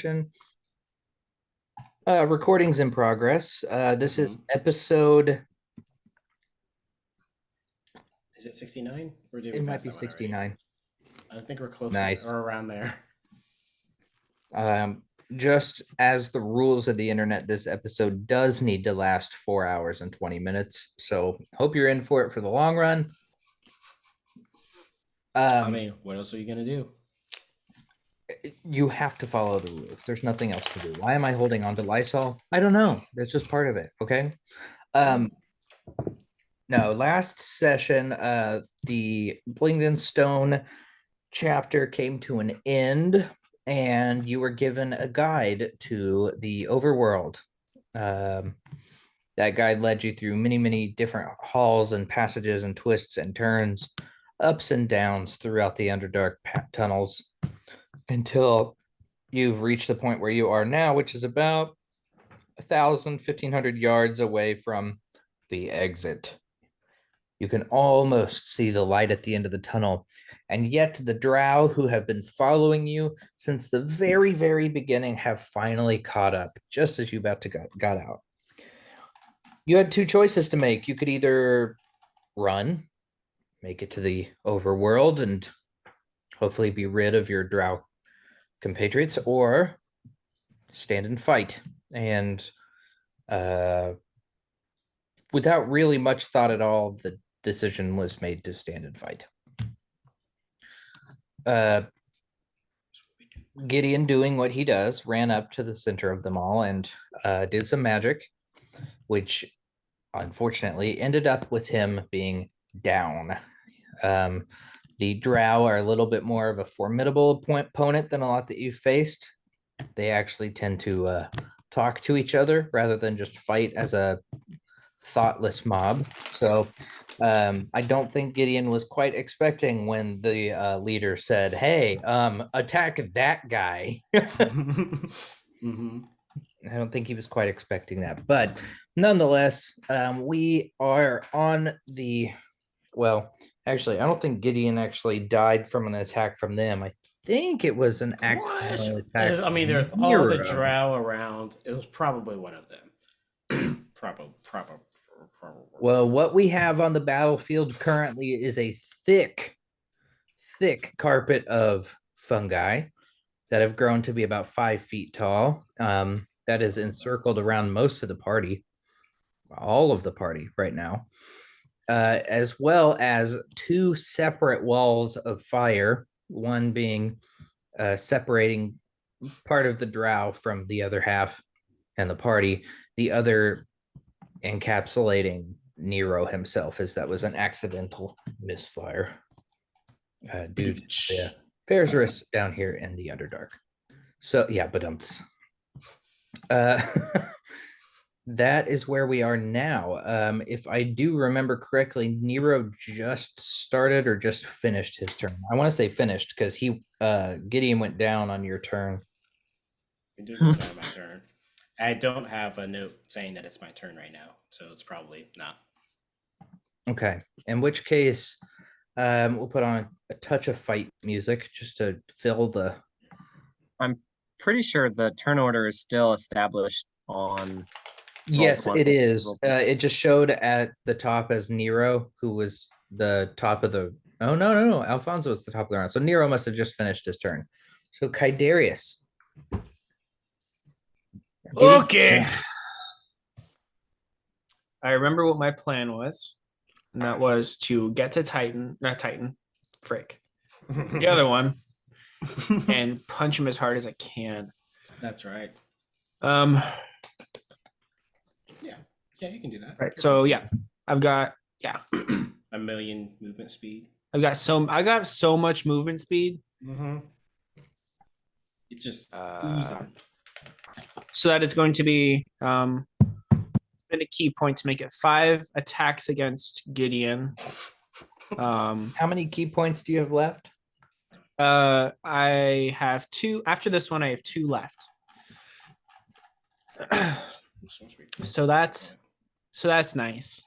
session. Recording's in progress. This is episode. Is it 69? Or did we It might pass be that one already? 69. I think we're close Nice. or around there. Just as the rules of the internet, this episode does need to last 4 hours and 20 minutes. So hope you're in for it for the long run. I mean, what else are you gonna do? You have to follow the rules. There's nothing else to do. Why am I holding on to Lysol? I don't know. That's just part of it. Okay. No, last session, the Blingden Stone chapter came to an end, and you were given a guide to the overworld. That guide led you through many, many different halls and passages and twists and turns, ups and downs throughout the Underdark tunnels until you've reached the point where you are now, which is about 1,500 yards away from the exit. You can almost see the light at the end of the tunnel, and yet the drow who have been following you since the very, very beginning have finally caught up, just as you about to got out. You had two choices to make. You could either run, make it to the overworld, and hopefully be rid of your drow compatriots, or stand and fight. And without really much thought at all, the decision was made to stand and fight. Gideon, doing what he does, ran up to the center of them all and did some magic, which unfortunately ended up with him being down. The drow are a little bit more of a formidable opponent than a lot that you've faced. They actually tend to talk to each other rather than just fight as a thoughtless mob. So I don't think Gideon was quite expecting when the leader said, "Hey, attack that guy." I don't think he was quite expecting that, but nonetheless, we are on the. Well, actually, I don't think Gideon actually died from an attack from them. I think it was an accidental attack. I mean, there's all the drow around. It was probably one of them. Probably. Well, what we have on the battlefield currently is a thick carpet of fungi that have grown to be about 5 feet tall. That is encircled around most of the party, all of the party right now, as well as two separate walls of fire, one being separating part of the drow from the other half and the party, the other encapsulating Nero himself, as that was an accidental misfire due to the affairs risks down here in the Underdark. So yeah, but that is where we are now. If I do remember correctly, Nero just started or just finished his turn. I want to say finished because Gideon went down on your turn. It did go down my turn. I don't have a note saying that it's my turn right now, so it's probably not. Okay. In which case, we'll put on a touch of fight music just to fill the. I'm pretty sure the turn order is still established on. Yes, it is. It just showed at the top as Nero, who was the top of the. Oh no! Alfonso was the top of the round. So Nero must have just finished his turn. So Kaidarius. Okay. I remember what my plan was, and that was to get to Titan, not Titan, frick, the other one, and punch him as hard as I can. That's right. Yeah, you can do that. Right. So yeah, I've got a million movement speed. I got so much movement speed. It just ooze on. So that is going to be spend a key point to make it 5 attacks against Gideon. How many key points do you have left? I have 2. After this one, I have 2 left. So that's nice.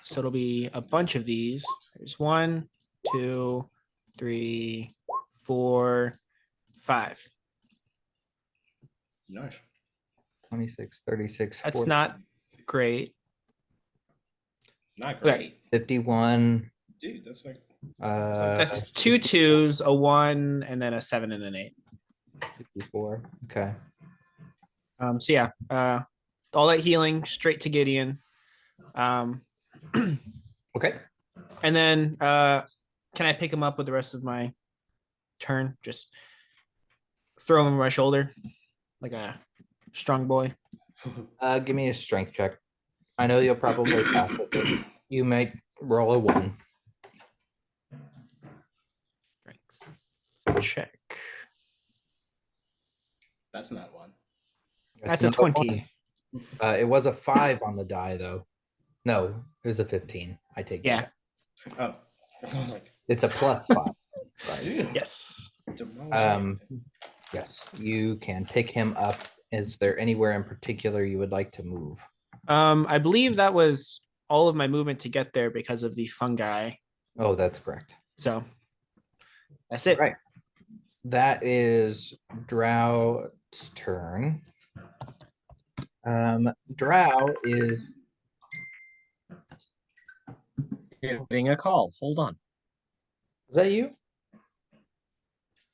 So it'll be a bunch of these. There's 1, 2, 3, 4, 5. Nice. 26, 36, That's 40, not great. Not Okay. great. 51. Dude, that's like That's two twos, a 1, and then a 7 and an 8. 64. Okay. So yeah, all that healing straight to Gideon. Okay. And then can I pick him up with the rest of my turn? Just throw him over my shoulder like a strong boy. Give me a strength check. I know you'll probably pass it, but you might roll a 1. Strength check. That's not one. That's a another 20. 1. It was a 5 on the die, though. No, it was a 15. I take that Yeah. back. Oh, I was like, It's a plus 5. Right. dude. Yes. Yes, you can pick him up. Is there anywhere in particular you would like to move? I believe that was all of my movement to get there because of the fungi. Oh, that's correct. So that's it. Right. That is Drow's turn. Drow is Getting a call. Hold on. is that you?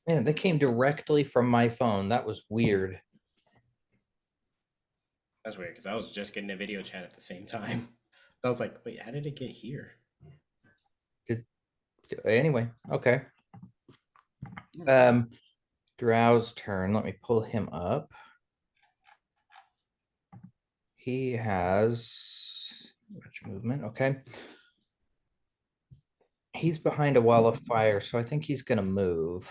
Man, that came directly from my phone. That was weird. That's weird because I was just getting a video chat at the same time. I was like, wait, how did it get here? Anyway, okay. Drow's turn. Let me pull him up. He has much movement. Okay. He's behind a wall of fire, so I think he's gonna move.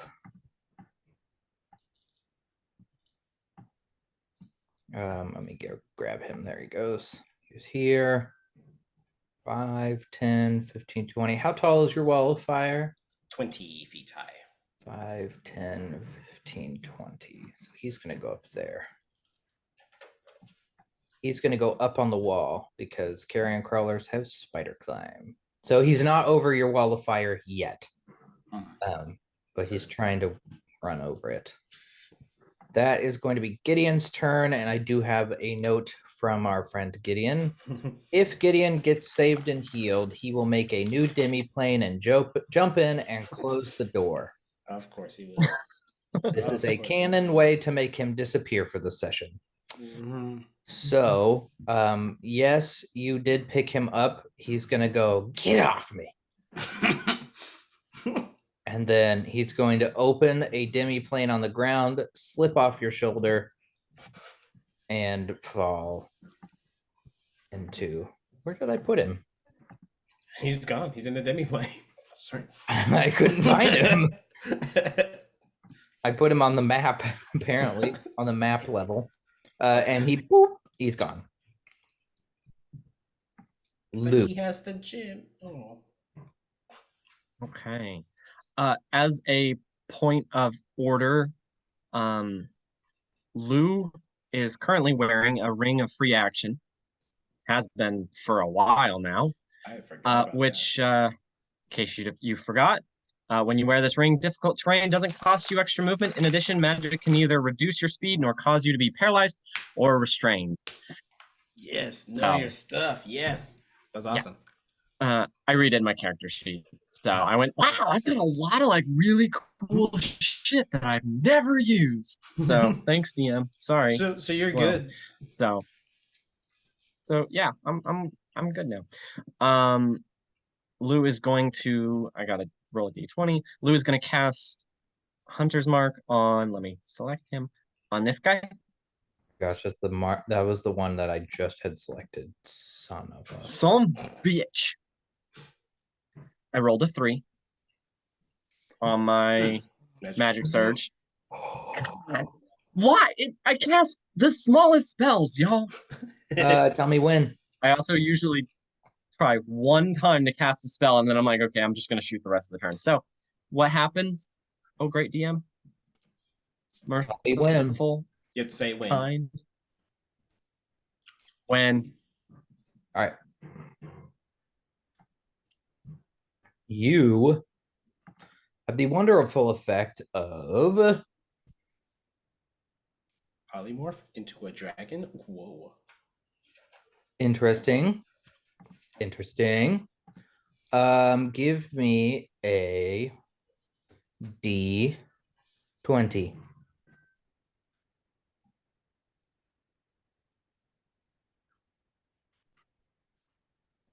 Let me go grab him. There he goes. He's here. 5, 10, 15, 20. How tall is your wall of fire? 20 feet high. 5, 10, 15, 20. So he's gonna go up there. He's gonna go up on the wall because carrion crawlers have spider climb. So he's not over your wall of fire yet. But he's trying to run over it. That is going to be Gideon's turn, and I do have a note from our friend Gideon. If Gideon gets saved and healed, he will make a new demi-plane and jump in and close the door. Of course he will. This is a Of course. canon way to make him disappear for the session. Mhm. So, yes, you did pick him up. He's gonna go, get off me. And then he's going to open a demi-plane on the ground, slip off your shoulder, and fall into, where did I put him? He's gone. He's in the demi-plane. Sorry. I couldn't find him. I put him on the map, apparently, on the map level. And he's gone. But Luke. he has the gym. Oh. Okay. As a point of order, Lou is currently wearing a ring of free action. Has been for a while now. I forgot about Which, in case you forgot, when you wear this ring, difficult terrain doesn't cost you extra movement. In addition, magic can neither reduce your speed nor cause you to be paralyzed or restrained. that. Yes, know So- your stuff. Yes. That's awesome. I redid my character sheet. So I went, wow, I've got a lot of like really cool shit that I've never used. So thanks, DM. Sorry. So you're Well, good. So yeah, I'm good now. Lou is going to, I gotta roll a d20. Lou is gonna cast Hunter's Mark on, let me select him, on this guy. Gosh, that's the mark. That was the one that I just had selected. Son of a. Some bitch. I rolled a 3 on my magic surge. Why? I cast the smallest spells, y'all. Tell me when. I also usually try one time to cast a spell, and then I'm like, okay, I'm just gonna shoot the rest of the turn. So, what happens? Oh, great DM. me when. Merciful, You have to say when. kind. When All right. You have the wonderful effect of polymorph into a dragon. Whoa. Interesting. Interesting. Give me a D20.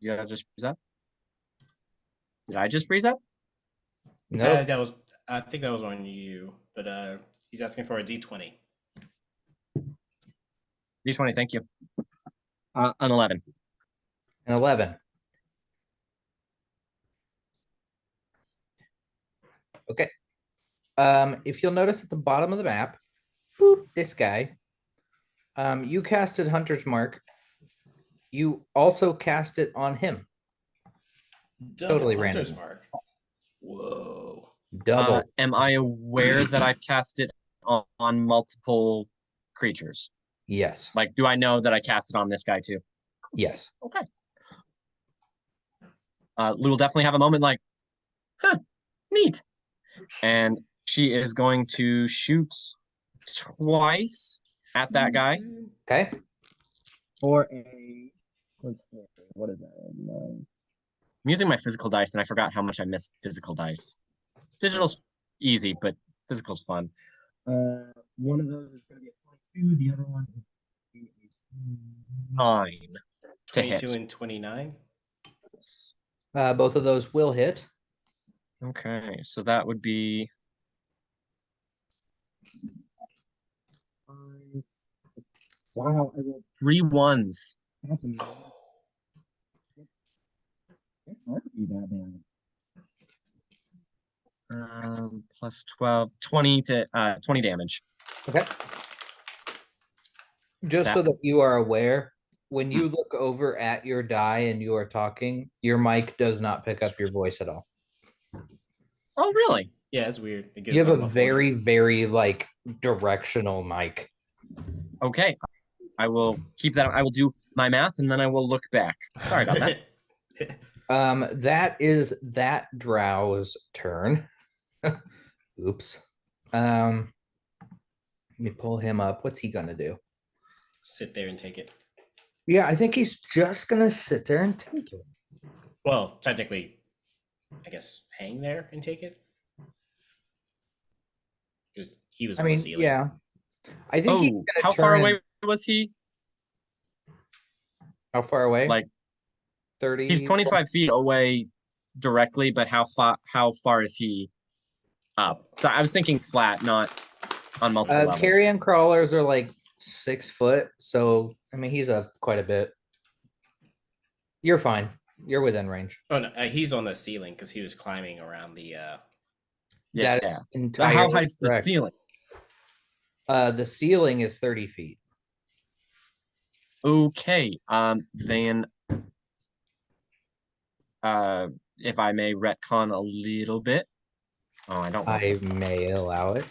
Yeah, just freeze up. Did I just freeze up? Nope. That was. I think that was on you, but he's asking for a D20. D20, thank you. An 11. An 11. Okay. If you'll notice at the bottom of the map, boop, this guy. You casted Hunter's Mark. You also cast it on him. Double Totally Hunter's random. Mark. Whoa. Double. Am I aware that I've cast it on multiple creatures? Yes. Like, do I know that I cast it on this guy too? Yes. Okay. Lou will definitely have a moment like, huh, neat. And she is going to shoot twice at that guy. Okay. For a, let's see, what is that? I'm using my physical dice and I forgot how much I missed physical dice. Digital's easy, but physical's fun. One of those is going to be a 22. The other one is going to be a 9 to 22 hit. and 29. Both of those will hit. Okay, so that would be 5. Wow, I rolled 3 ones. That's amazing. It's hard to be that bad. Plus 12, 20 to 20 damage. Okay. Just so That- that you are aware, when you look over at your die and you are talking, your mic does not pick up your voice at all. Oh, really? Yeah, it's weird. It gives You have all a my very, volume. very like directional mic. Okay. I will keep that. I will do my math and then I will look back. Sorry about that. That is that drow's turn. Oops. Let me pull him up. What's he gonna do? Sit there and take it. Yeah, I think he's just gonna sit there and take it. Well, technically, I guess hang there and take it. Because he was I on the mean, ceiling. yeah. I think he's Oh, gonna how turn far and- away was he? How far away? Like 30. he's 25 feet away directly, but how far is he up? So I was thinking flat, not on multiple levels. Carrion crawlers are like 6 foot, so I mean he's up quite a bit. You're fine. You're within range. Oh no, he's on the ceiling because he was climbing around the. Yeah. That is So entirely how high is the correct. ceiling? The ceiling is 30 feet. Okay. Then if I may retcon a little bit. Oh, I don't want I may allow it.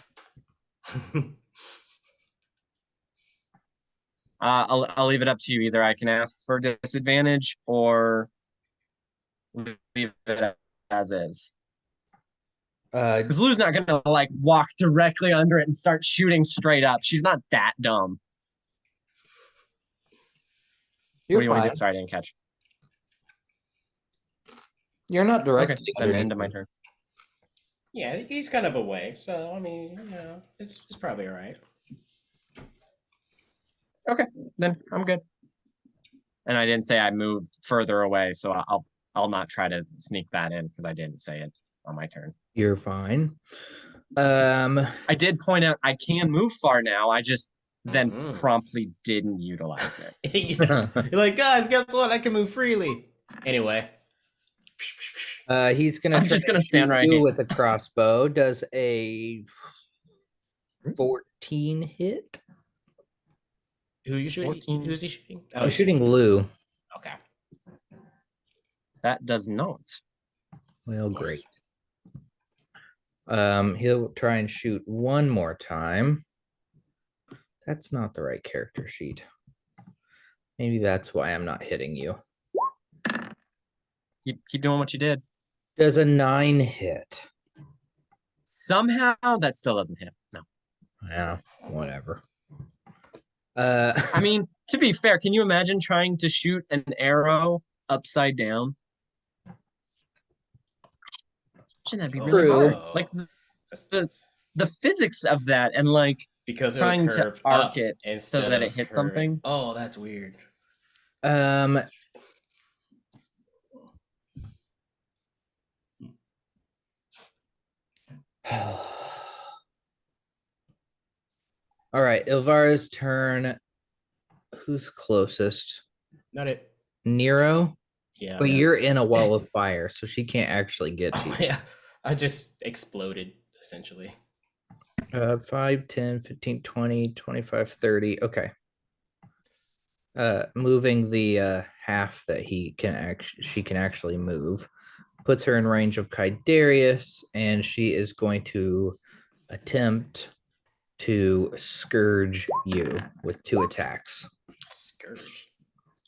I'll leave it up to you. Either I can ask for disadvantage or leave it as is. Because Lou's not gonna like walk directly under it and start shooting straight up. She's not that dumb. So You're what do you want to fine. do? Sorry, I didn't catch. You're not Okay, directly then underneath end of my him. turn. Yeah, he's kind of away. So I mean, it's probably all right. Okay, then I'm good. And I didn't say I moved further away, so I'll not try to sneak that in because I didn't say it on my turn. You're fine. I did point out I can move far now. I just then Mhm. promptly didn't utilize it. Yeah. You're like, guys, guess what? I can move freely. Anyway. He's gonna I'm try just gonna to stand shoot right you here. with a crossbow. Does a 14 hit? Who are you shooting? 14. Who's he shooting? Oh, I'm he's shooting Lou. Okay. That does not. Well, Nice. great. He'll try and shoot one more time. That's not the right character sheet. Maybe that's why I'm not hitting you. You keep doing what you did. Does a 9 hit? Somehow that still doesn't hit. No. Yeah, whatever. I mean, to be fair, can you imagine trying to shoot an arrow upside down? Shouldn't that be really True. hard? Like That's, the that's the physics of that, and like because it would trying to curve arc up it so instead that it of hits curving. something. Oh, that's weird. um, all right, Ilvara's turn. Who's closest? Not it. Nero? Yeah. But you're in a wall of fire, so she can't actually get to you. Yeah. I just exploded essentially. 5, 10, 15, 20, 25, 30. Okay. Moving the half that she can actually move puts her in range of Kydarius, and she is going to attempt to scourge you with 2 attacks. Scourge.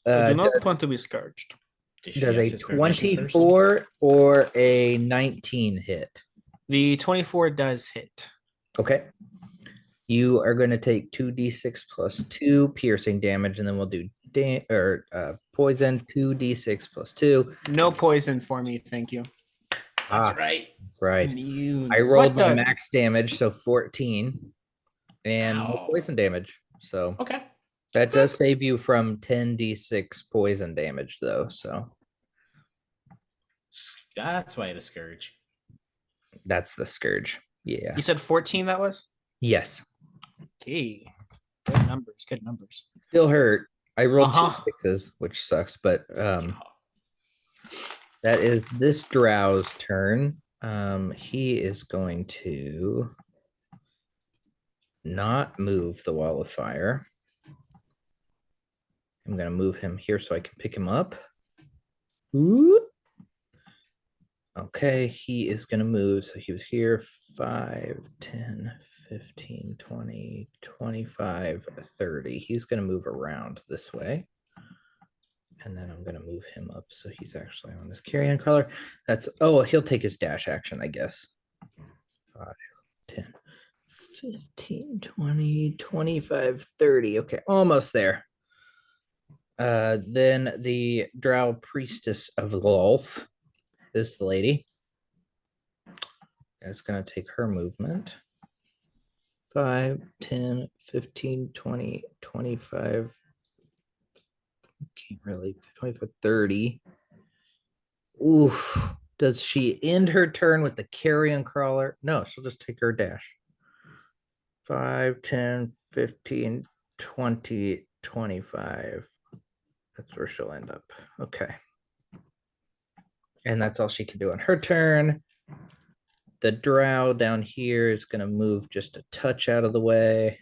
I do not Does, want to be scourged. Did she does a ask his permission first? 24 or a 19 hit? The 24 does hit. Okay. You are going to take 2d6 plus 2 piercing damage, and then we'll do poison 2d6 plus 2. No poison for me, thank you. That's right. That's right. Immune. I rolled What my the- max damage, so 14, and no Ow. poison damage. So Okay. that does save you from 10d6 poison damage, though. So That's why the scourge. that's the scourge. Yeah. You said 14 that was? Yes. Okay. Good numbers. Good numbers. Still hurt. I rolled Uh-huh. 2 6s, which sucks, but that is this drow's turn. He is going to not move the wall of fire. I'm going to move him here so I can pick him up. Whoop. Okay, he is going to move. So he was here 5, 10, 15, 20, 25, 30. He's going to move around this way. And then I'm going to move him up so he's actually on this carry-on color. That's, oh, he'll take his dash action, I guess. 5, 10, 15, 20, 25, 30. Okay, almost there. Then the Drow Priestess of Lolth, this lady, is going to take her movement. 5, 10, 15, 20, 25. Can't really, 25, 30. Oof. Does she end her turn with the carrion crawler? No, she'll just take her dash. 5, 10, 15, 20, 25. That's where she'll end up. Okay. And that's all she can do on her turn. The drow down here is going to move just a touch out of the way.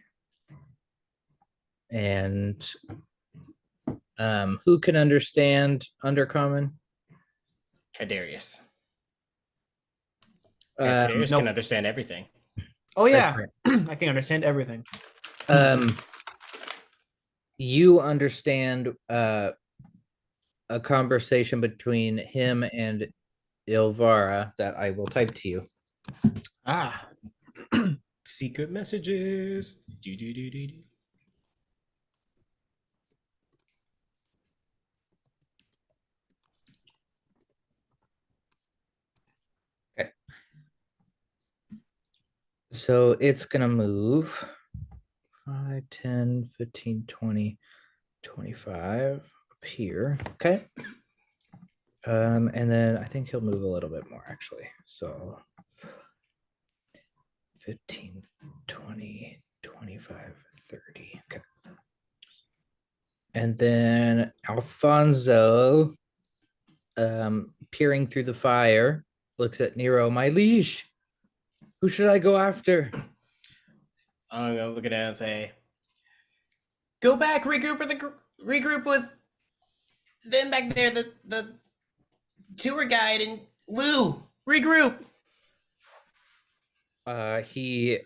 And who can understand Undercommon? Cadarius. Um, Cadarius no. can understand everything. Oh, yeah. right. I can understand everything. You understand a conversation between him and Ilvara that I will type to you. Ah. Secret messages. Do, do, do, do, do. Okay. So it's going to move 5, 10, 15, 20, 25 up here. Okay. And then I think he'll move a little bit more actually. So 15, 20, 25, 30. Okay. And then Alfonso, peering through the fire, looks at Nero. My liege, who should I go after? I'm gonna look at that and say, "Go back, regroup with them back there. The tour guide and Lou. Regroup." He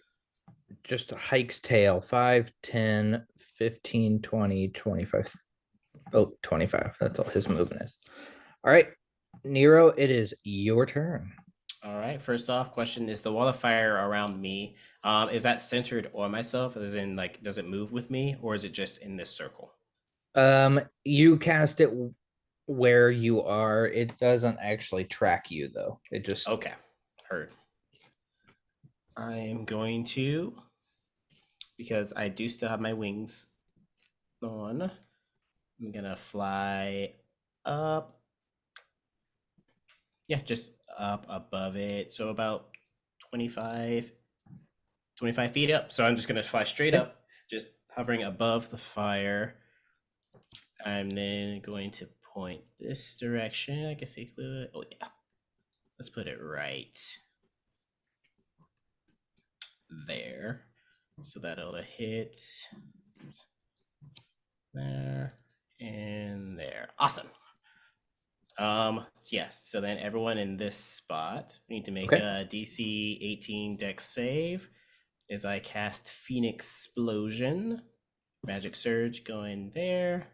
just hikes tail 5, 10, 15, 20, 25. Oh, 25. That's all his movement is. All right, Nero, it is your turn. All right. First off, question: is the wall of fire around me? Is that centered on myself? As in, like, does it move with me, or is it just in this circle? You cast it where you are. It doesn't actually track you though. It just Okay, heard. I am going to, because I do still have my wings on. I'm gonna fly up. Yeah, just up above it. So about 25, 25 feet up. So I'm just gonna fly straight Okay. up, just hovering above the fire. I'm then going to point this direction. I guess it could. Oh yeah. Let's put it right there. So that'll hit there and there. Awesome. Yes, so then everyone in this spot need to make Okay. a DC 18 dex save as I cast Phoenix Explosion. Magic Surge going there.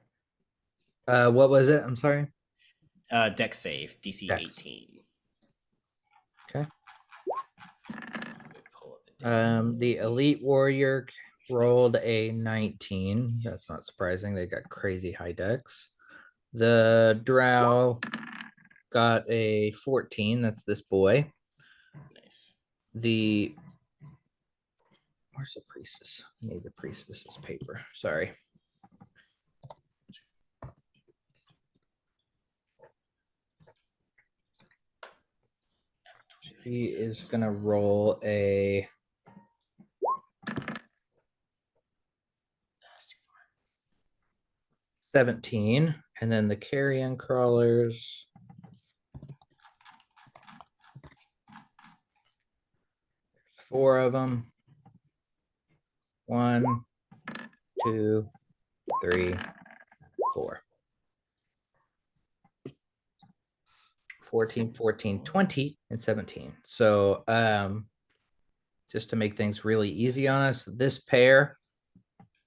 What was it? I'm sorry. Dex save, DC Dex. 18. Okay. Let me pull up the damage. The elite warrior rolled a 19. That's not surprising. They got crazy high decks. The drow got a 14. That's this boy. Nice. The where's the priestess? I need the priestess's paper. Sorry. She is gonna roll a 17, and then the carrion crawlers. Four of them. 1, 2, 3, 4. 14, 14, 20, and 17. So just to make things really easy on us, this pair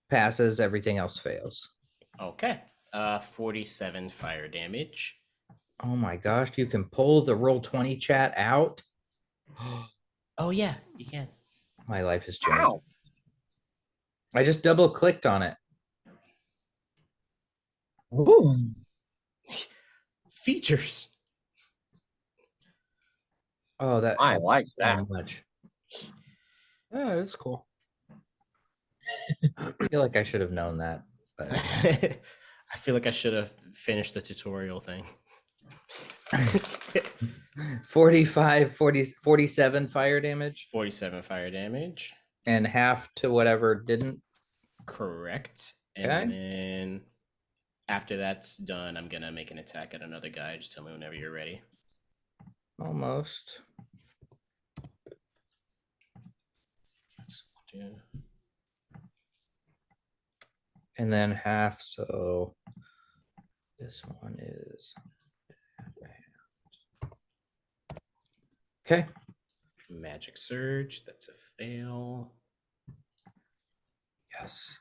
passes, everything else fails. Okay. 47 fire damage. Oh my gosh, you can pull the Roll20 chat out. Oh yeah, you can. My life has changed. Ow. I just double clicked on it. Ooh. Features. Oh, that I helps like so that. much. Yeah, that's cool. I feel like I should have known that. But I feel like I should have finished the tutorial thing. 45, 40, 47 fire damage 47 fire damage. and half to whatever didn't. Correct. And Okay. then after that's done, I'm going to make an attack at another guy. Just tell me whenever you're ready. Almost. Let's do... And then half, so this one is okay. Magic Surge. That's a fail. Yes.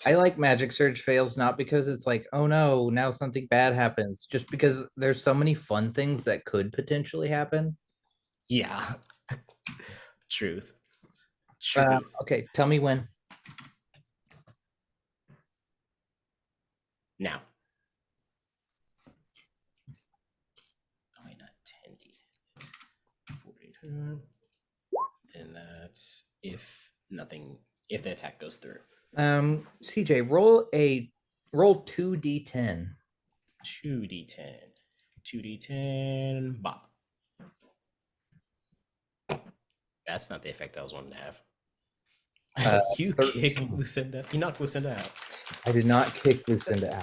I like Magic Surge fails not because it's like, oh no, now something bad happens, just because there's so many fun things that could potentially happen. Yeah. Truth. Truth. Okay, tell me when. Now. Oh, wait, not 10d. 40. And that's if the attack goes through. CJ, roll 2d10. 2d10. 2d10. Bop. That's not the effect I was wanting to have. You 13. kick Lucinda. You knock Lucinda out. I did not kick Lucinda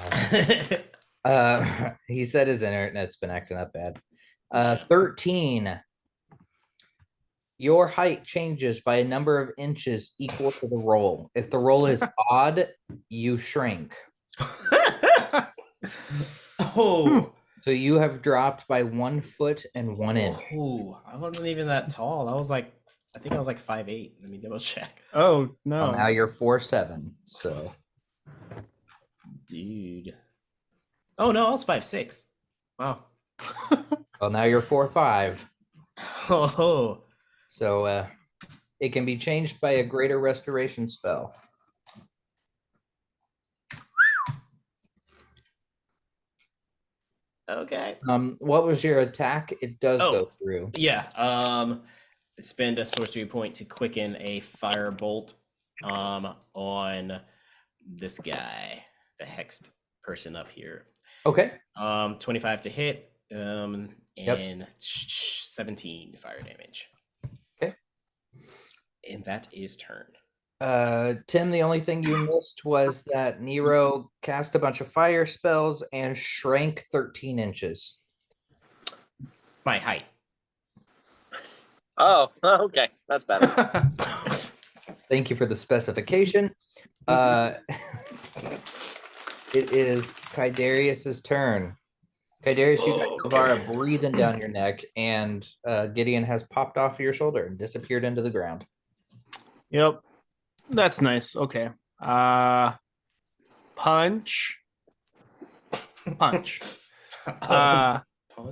out. He said his internet's been acting up bad. Yeah. 13. Your height changes by a number of inches equal to the roll. If the roll is odd, you shrink. Oh. So you have dropped by 1 foot and 1 inch. Oh, I wasn't even that tall. I think I was like 5'8". Let me double check. Oh no! Well, now you're 4'7". So Dude. Oh no, I was 5'6". Wow. well, now you're 4'5". Oh, So it can be changed by a greater restoration spell. okay. What was your attack? It does Oh. go through. Yeah. Spend a sorcery point to quicken a firebolt on this guy, the hexed person up here. Okay. 25 to hit, Yep. and 17 fire damage. Okay. And that is turn. Tim, the only thing you missed was that Nero cast a bunch of fire spells and shrank 13 inches. My height. Oh, okay. That's better. Thank you for the specification. It is Kaidarius's turn. Kaidarius, you got Elvira breathing down your neck, and Gideon has popped off your shoulder and disappeared into the ground. Yep. That's nice. Okay. Punch. Punch.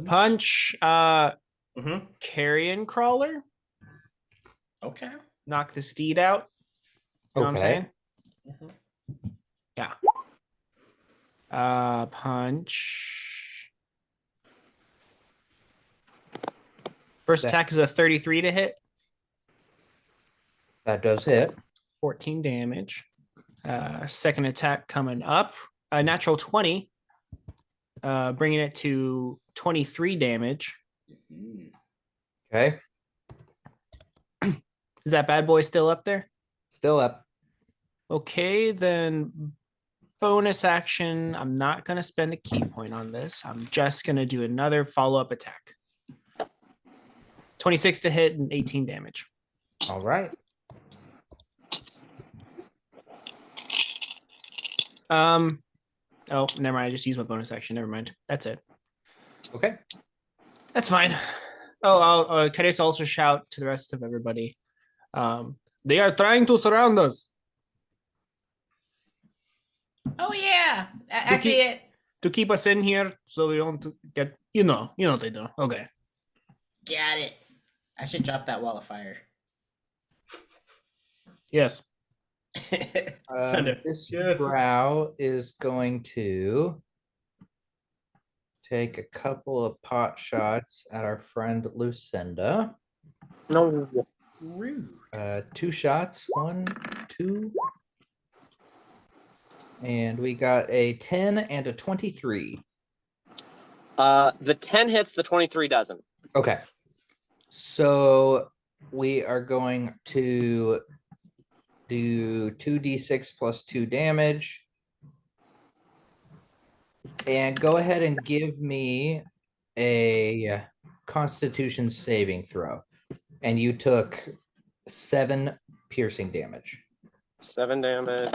Punch. Carrion crawler. Okay. Knock the steed out. You know what I'm saying? Yeah. Punch. First attack is a 33 to hit. That does hit. 14 damage. Second attack coming up. A natural 20. Bringing it to 23 damage. Okay. Is that bad boy still up there? Still up. Okay, then bonus action. I'm not going to spend a key point on this. I'm just going to do another follow-up attack. 26 to hit and 18 damage. All right. Oh, never mind. I just used my bonus action. Never mind. That's it. Okay. That's fine. Oh, can I also shout to the rest of everybody? They are trying to surround us. Oh yeah, I see it. To keep us in here so we don't get, you know what they do. Okay. Got it. I should drop that wall of fire. Yes. This brow is going to take a couple of pot shots at our friend Lucinda. No. Rude. 2 shots. 1, 2. And we got a 10 and a 23. The 10 hits, the 23 doesn't. Okay. So we are going to do 2d6 plus 2 damage. And go ahead and give me a Constitution saving throw. And you took 7 piercing damage. 7 damage.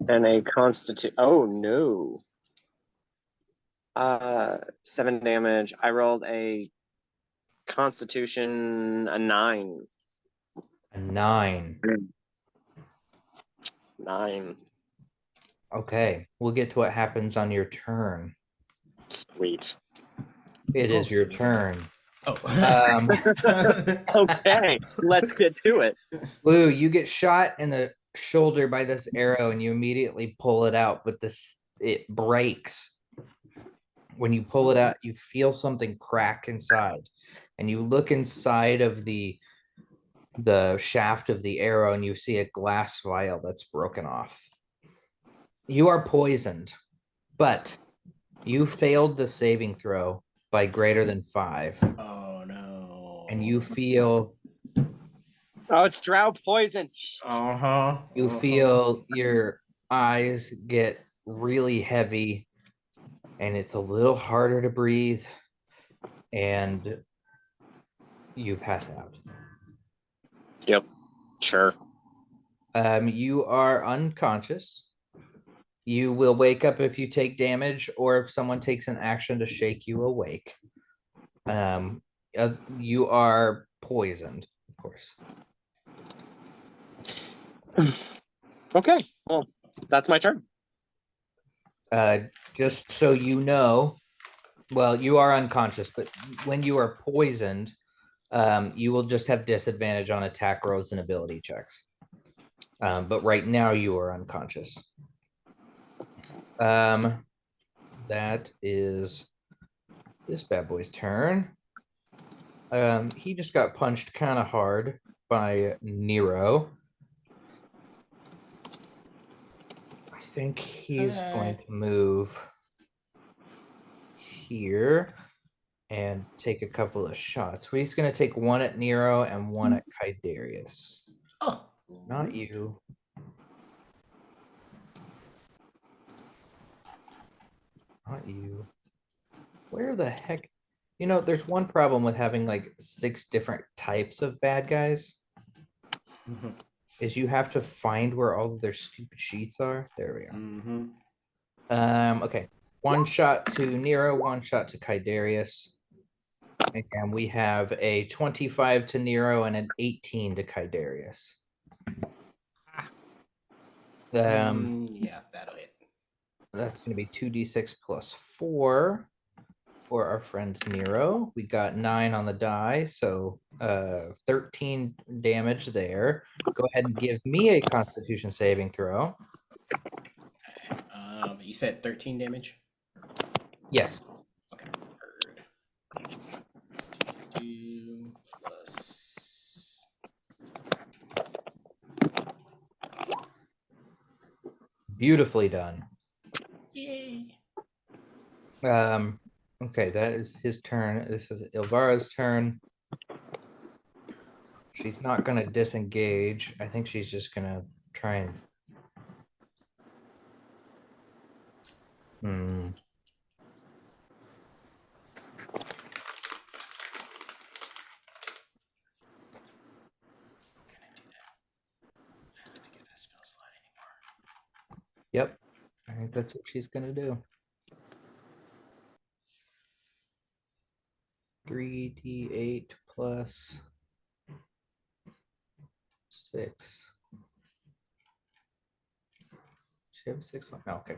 And a constitute. Oh no. 7 damage. I rolled a Constitution a 9. A 9. 9. Okay, we'll get to what happens on your turn. Sweet. It is your turn. Oh. Okay, let's get to it. Lou, you get shot in the shoulder by this arrow and you immediately pull it out, but it breaks. When you pull it out, you feel something crack inside, and you look inside of the shaft of the arrow and you see a glass vial that's broken off. You are poisoned, but you failed the saving throw by greater than 5. Oh no. And you feel Oh, it's drow poison. you feel your eyes get really heavy and it's a little harder to breathe and you pass out. Yep, sure. You are unconscious. You will wake up if you take damage or if someone takes an action to shake you awake. You are poisoned, of course. Okay, well, that's my turn. Just so you know, Well, you are unconscious, but when you are poisoned, you will just have disadvantage on attack rolls and ability checks. But right now you are unconscious. That is this bad boy's turn. He just got punched kind of hard by Nero. I think he's going to move here and take a couple of shots. He's going to take one at Nero and one at Kydarius. Oh, Not you. Not you. Where the heck? You know, there's one problem with having like 6 different types of bad guys is you have to find where all of their stupid sheets are. There we are. Okay. One shot to Nero, one shot to Kydarius. And we have a 25 to Nero and an 18 to Kydarius. Yeah, that'll hit. That's going to be 2d6 plus 4 for our friend Nero. We got 9 on the die, so 13 damage there. Go ahead and give me a Constitution saving throw. You said 13 damage? Yes. Okay. Heard. 2 plus... Beautifully done. Yay. Okay, that is his turn. This is Ilvara's turn. She's not going to disengage. I think she's just going to try and... Can I do that? I don't think that spell slot anymore. Yep. I think that's what she's going to do. 3d8 plus 6. She have 6 one? No, okay.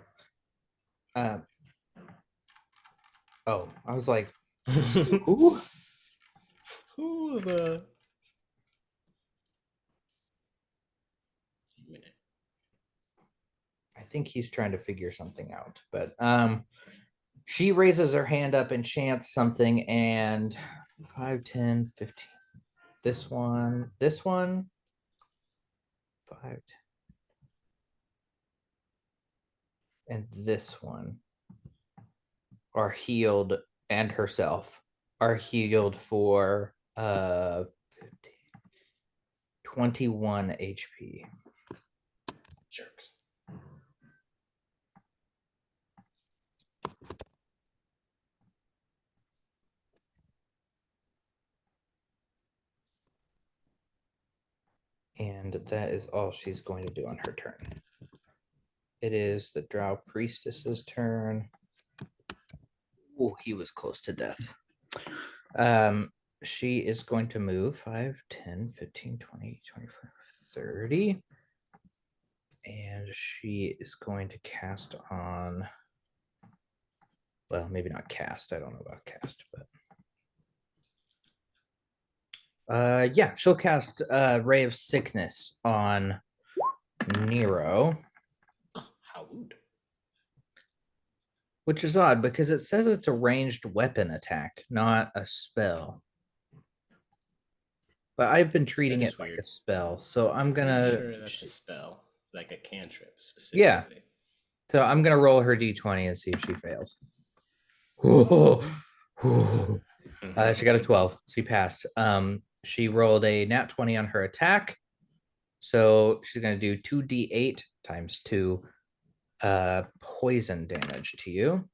Oh, I was like, ooh. Who the... Minute. I think he's trying to figure something out, but she raises her hand up and chants something, and 5, 10, 15. This one, 5, and this one are healed, and herself are healed for 21 HP. Jerks. And that is all she's going to do on her turn. It is the Drow Priestess's turn. Oh, he was close to death. She is going to move 5, 10, 15, 20, 25, 30. And she is going to cast on... Well, maybe not cast. I don't know about cast, but... yeah, she'll cast Ray of Sickness on Nero. Oh, how rude. Which is odd because it says it's a ranged weapon attack, not a spell. But I've been treating it like a spell, so I'm gonna... Sure, that's a spell, like a cantrip specifically. Yeah. So I'm gonna roll her d20 and see if she fails. She got a 12. She passed. She rolled a nat 20 on her attack. So she's gonna do 2d8 times 2 poison damage to you.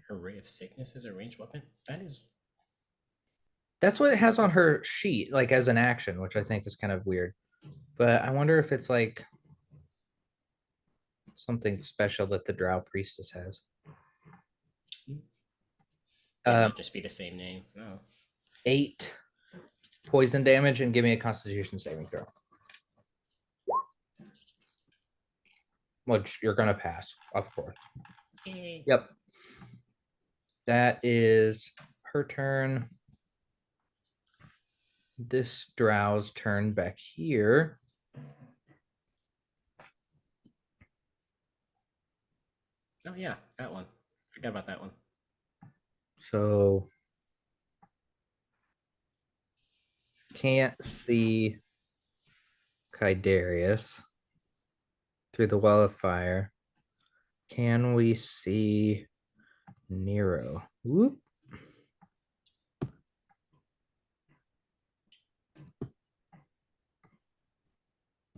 Her Ray of Sickness is a ranged weapon? That's what it has on her sheet, like as an action, which I think is kind of weird. But I wonder if it's like something special that the Drow Priestess has. It might just be the same name. No. 8 poison damage, and give me a Constitution saving throw. Which you're gonna pass, of course. Yay. Yep. That is her turn. This drow's turn back here. Oh yeah, that one. Forgot about that one. So can't see Kydarius through the wall of fire. Can we see Nero? Whoop.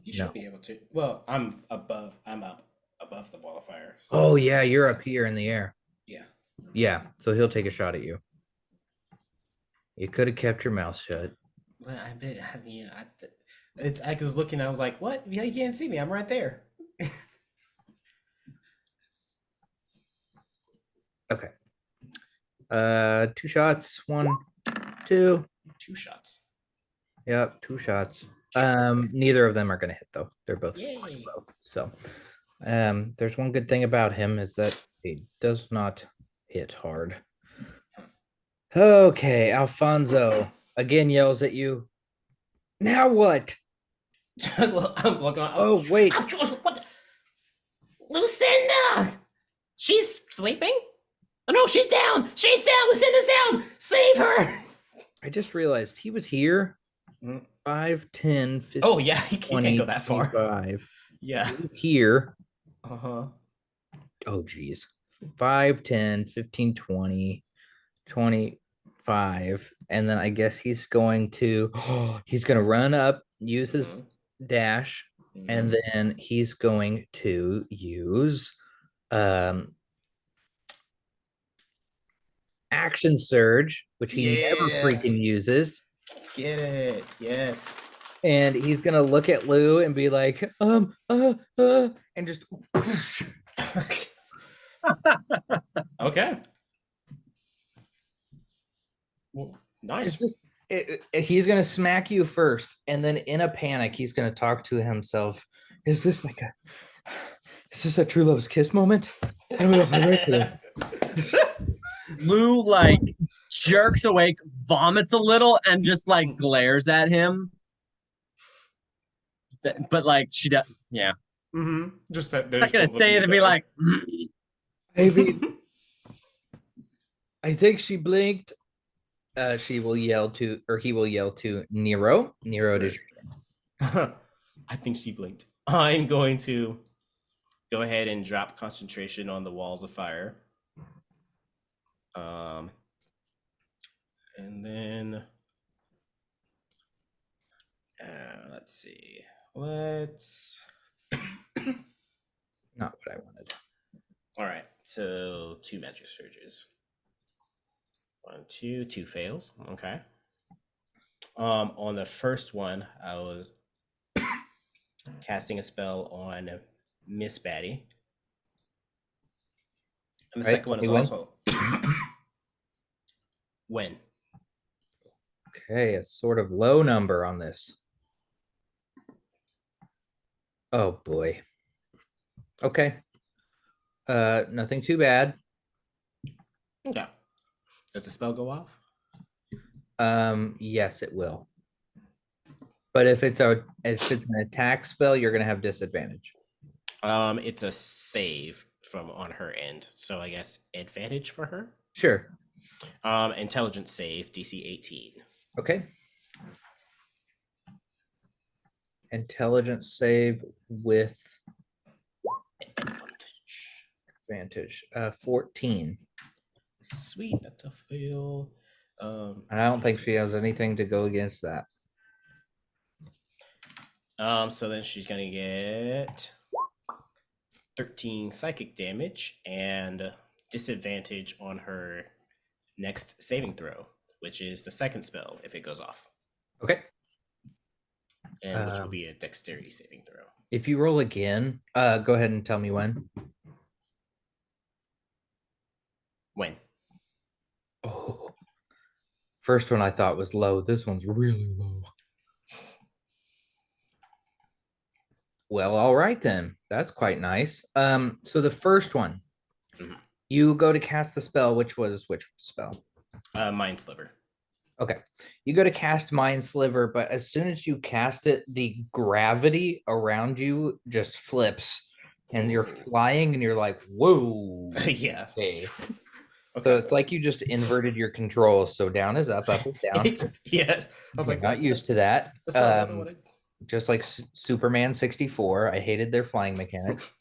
You No. should be able to. Well, I'm above. I'm up above the wall of fire. so- Oh yeah, you're up here in the air. Yeah. Yeah, so he'll take a shot at you. You could have kept your mouth shut. Well, I bet. I mean, it's. I was looking. I was like, "What? Yeah, you can't see me. I'm right there." Okay. 2 shots. 1, 2. 2 shots. Yep, 2 shots. Neither of them are gonna hit though. They're both Yay. low. So there's one good thing about him is that he does not hit hard. Okay, Alfonso again yells at you. Now what? I'm looking. Oh, wait. What? Lucinda! She's sleeping? Oh no, she's down! She's down! Lucinda's down! Save her! I just realized he was here. Mm. 5, 10, 15, Oh yeah, he can't 20, go that far. 25. Yeah. He was here. Uh-huh. Oh, geez. 5, 10, 15, 20, 25. And then I guess he's going to run up, use his dash, and then he's going to use action surge, which he never Yeah. freaking uses. Get it. Yes. And he's gonna look at Lou and be like, and just Okay. Well, nice. He's gonna smack you first, and then in a panic, he's gonna talk to himself. Is this a true love's kiss moment? I don't know if I'm ready for this. Lou like jerks awake, vomits a little, and just like glares at him. But like she does, yeah. Mm-hmm. Just that. I'm not gonna say it and be like, I mean, I think she blinked. She will yell to, or he will yell to Nero. Nero, it is your turn. I think she blinked. I'm going to go ahead and drop concentration on the walls of fire. And then let's see. Let's. Not what I wanted. All right. So 2 magic surges. 1, 2, 2 fails. Okay. On the first one, I was casting a spell on Miss Batty. And the Right, second one is when? also when. Okay, a sort of low number on this. Oh boy. Okay. Nothing too bad. Okay. Does the spell go off? Yes, it will. But if it's an attack spell, you're gonna have disadvantage. It's a save from on her end, so I guess advantage for her. Sure. Intelligence save, DC 18. Okay. Intelligence save with advantage. 14. Sweet, that's a fail. And I don't think she has anything to go against that. So then she's gonna get 13 psychic damage and disadvantage on her next saving throw, which is the second spell if it goes off, Okay. and which will be a dexterity saving throw. If you roll again, go ahead and tell me when. When? Oh. First one I thought was low. This one's really low. Well, all right then. That's quite nice. So the first one, You go to cast the spell, which spell? Mind Sliver. Okay. You go to cast Mind Sliver, but as soon as you cast it, the gravity around you just flips and you're flying and you're like, whoa. Yeah. Okay. So Okay. it's like you just inverted your controls. So down is up is down. Yes. I was You're like, not used to that. That's not what I wanted. Just like Superman 64. I hated their flying mechanics.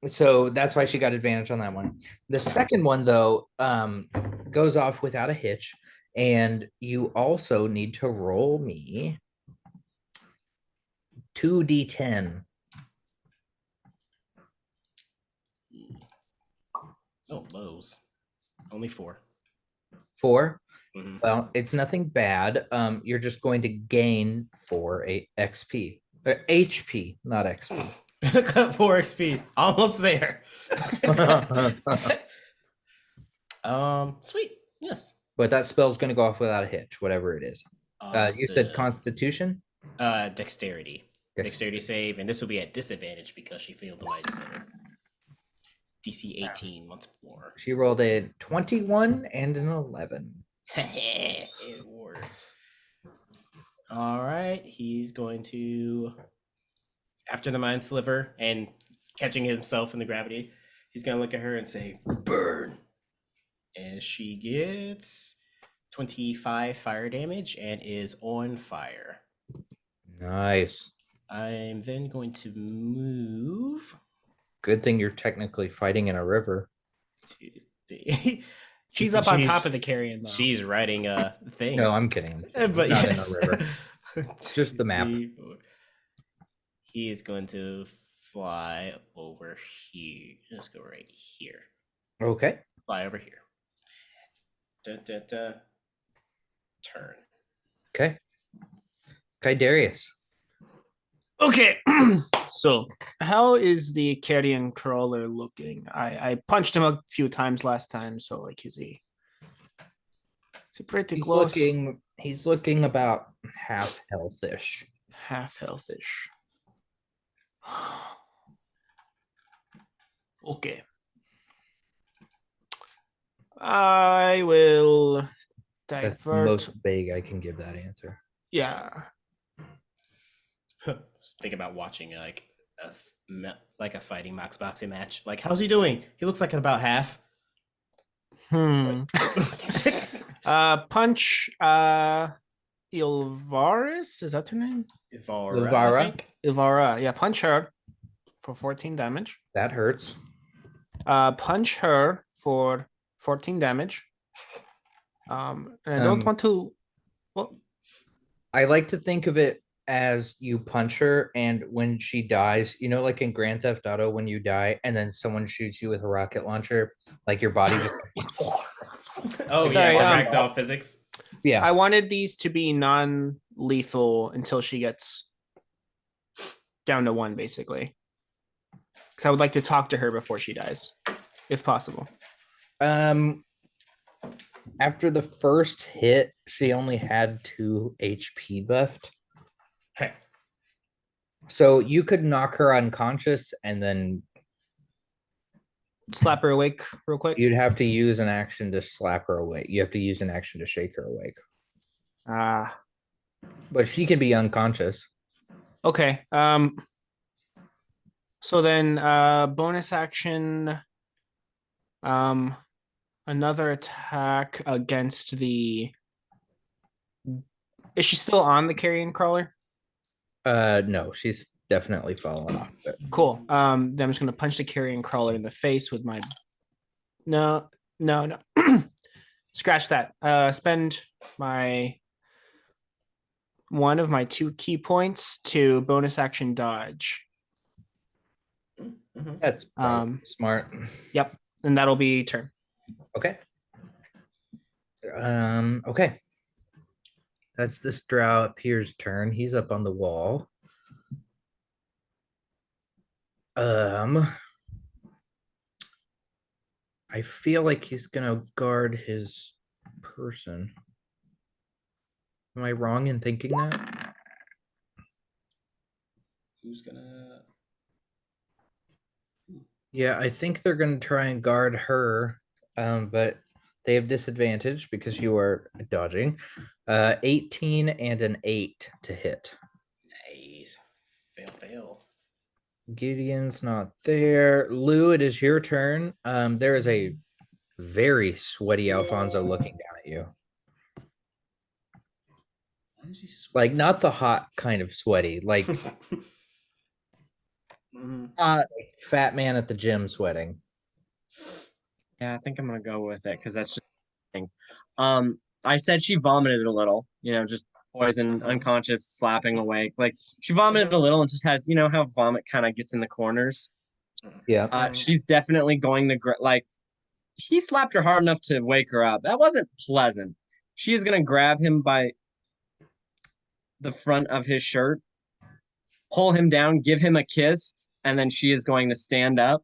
So that's why she got advantage on that one. The second one, though, goes off without a hitch. And you also need to roll me 2d10. Oh, lows. Only 4. 4. Mhm. Well, it's nothing bad. You're just going to gain 4 XP. HP, not XP. 4 XP. Almost there. Sweet. Yes. But that spell's going to go off without a hitch, whatever it is. You said Awesome. Constitution? Dexterity. Dexterity save, and this will be at disadvantage because she failed the Mind Sliver. DC 18 once more. She rolled a 21 and an 11. It worked. All right, he's going to, after the Mind Sliver and catching himself in the gravity, he's going to look at her and say, burn. And she gets 25 fire damage and is on fire. Nice. I'm then going to move. Good thing you're technically fighting in a river. She's up on top of the carrion, though. She's riding a thing. No, I'm kidding. But Not yes. in a river. Just the map. He is going to fly over here. Let's go right here. Okay. Fly over here. Dun, dun, dun. Turn. Okay. Okay, Darius. Okay. So, how is the carrion crawler looking? I punched him a few times last time, so like, is he pretty close? He's looking about half healthish. Half healthish. Okay. I will That's the divert. most vague I can give that answer. Yeah. Think about watching like a fighting Max boxing match. Like, how's he doing? He looks like about half. Punch Ilvaris, is that her name? Ivara. I think. Ilvara. Yeah, punch her for 14 damage. That hurts. Punch her for 14 damage. And I don't want to. Well, I like to think of it as you punch her, and when she dies, you know, like in Grand Theft Auto, when you die and then someone shoots you with a rocket launcher, like your body just. Oh, sorry, yeah, ragdoll physics. Yeah. I wanted these to be non-lethal until she gets down to 1, basically. Because I would like to talk to her before she dies, if possible. After the first hit, she only had 2 HP left. Hey. So you could knock her unconscious and then Slap her awake real quick. you'd have to use an action to slap her awake. You have to use an action to shake her awake. But she can be unconscious. Okay. So then bonus action. Another attack against the. Is she still on the carrion crawler? No, she's definitely fallen off. Cool. Then I'm just gonna punch the carrion crawler in the face with my. No. Scratch that. Spend one of my 2 key points to bonus action dodge. Mhm. That's smart. Yep, and that'll be turn. Okay. Okay. That's this Drow Pier's turn. He's up on the wall. I feel like he's gonna guard his person. Am I wrong in thinking that? Who's gonna? Yeah, I think they're going to try and guard her, but they have disadvantage because you are dodging. 18 and an 8 to hit. Nice. Fail. Gideon's not there. Lou, it is your turn. There is a very sweaty Alfonso looking down at you. Why is he Like, not the hot kind of sweaty, like Mhm. fat man at the gym sweating. Yeah, I think I'm gonna go with it because that's just thing. I said she vomited a little, just poison, unconscious, slapping awake. Like she vomited a little and just has, how vomit kind of gets in the corners. Yeah. She's definitely going to like he slapped her hard enough to wake her up. That wasn't pleasant. She is gonna grab him by the front of his shirt, pull him down, give him a kiss, and then she is going to stand up.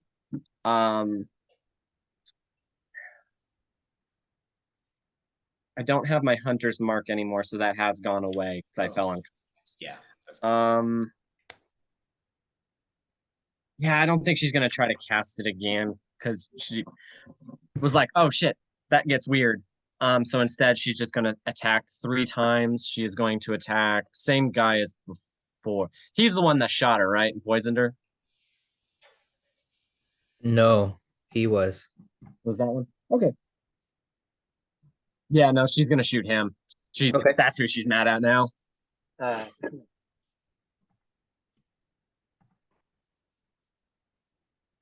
I don't have my hunter's mark anymore, so that has gone away because I fell on. Yeah. That's good. Yeah, I don't think she's gonna try to cast it again because she was like, "Oh shit, that gets weird." So instead, she's just gonna attack 3 times. She is going to attack same guy as before. He's the one that shot her, right, and poisoned her. No, he was. Was that one? Okay. Yeah, no, she's gonna shoot him. Okay. That's who she's mad at now.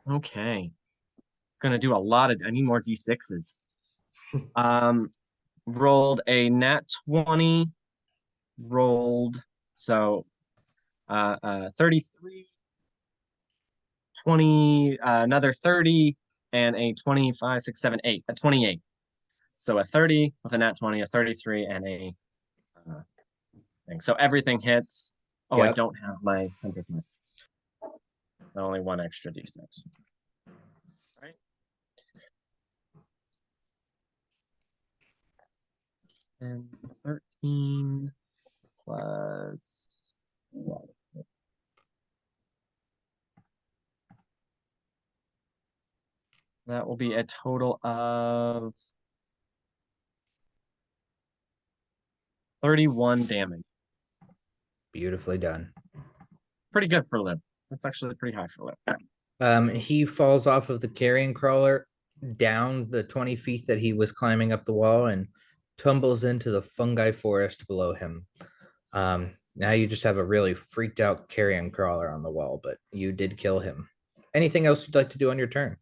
Okay. Gonna do a lot of I need more D6s. Rolled a nat 20, rolled so 33, 20, another 30, and a 25, 6, 7, 8, a 28. So a 30 with a nat 20, a 33, and a thing. So everything hits. Oh, I Yep. don't have my 100th mark. Only one extra D6. Right. And 13 plus 12. That will be a total of 31 damage. Beautifully done. Pretty good for Lib. That's actually pretty high for Lib. He falls off of the carrion crawler down the 20 feet that he was climbing up the wall and tumbles into the fungi forest below him. Now you just have a really freaked out carrion crawler on the wall, but you did kill him. Anything else you'd like to do on your turn?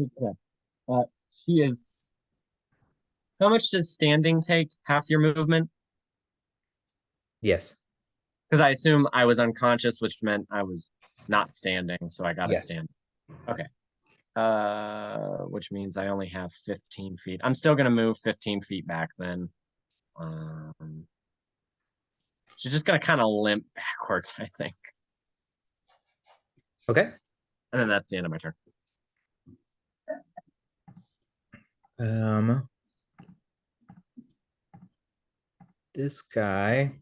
Okay. He is. How much does standing take? Half your movement? Yes. Because I assume I was unconscious, which meant I was not standing, so I gotta Yes. stand. Okay. Which means I only have 15 feet. I'm still gonna move 15 feet back then. She's just gonna kind of limp backwards, I think. Okay. And then that's the end of my turn. This guy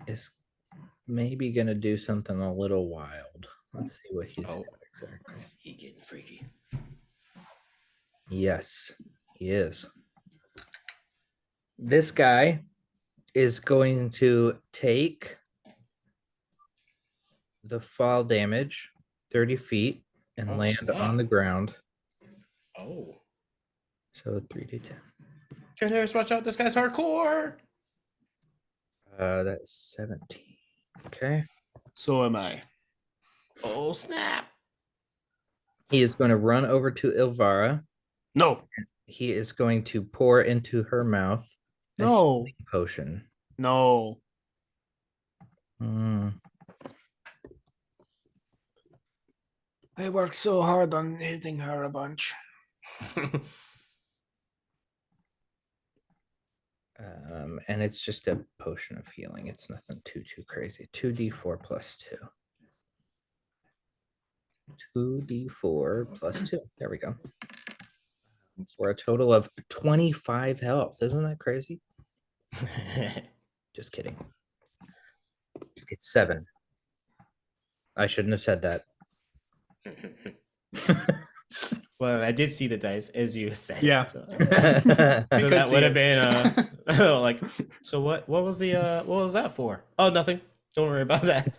is maybe gonna do something a little wild. Let's see what he's got exactly. He getting freaky. Yes, he is. This guy is going to take the fall damage, 30 feet, and land snap. on the ground. Oh. So 3d10. Can Harris watch out? This guy's hardcore. That's 17. Okay. So am I. Oh, snap. He is going to run over to Ilvara. No. He is going to pour into her mouth a No. healing potion. No. I worked so hard on hitting her a bunch. And it's just a potion of healing. It's nothing too crazy. 2d4 plus 2. 2d4 plus 2. There we go. For a total of 25 health. Isn't that crazy? Just kidding. It's 7. I shouldn't have said that. Well, I did see the dice as you said. Yeah. So, We so could that see would have it. been like. So what? What was the? What was that for? Oh, nothing. Don't worry about that.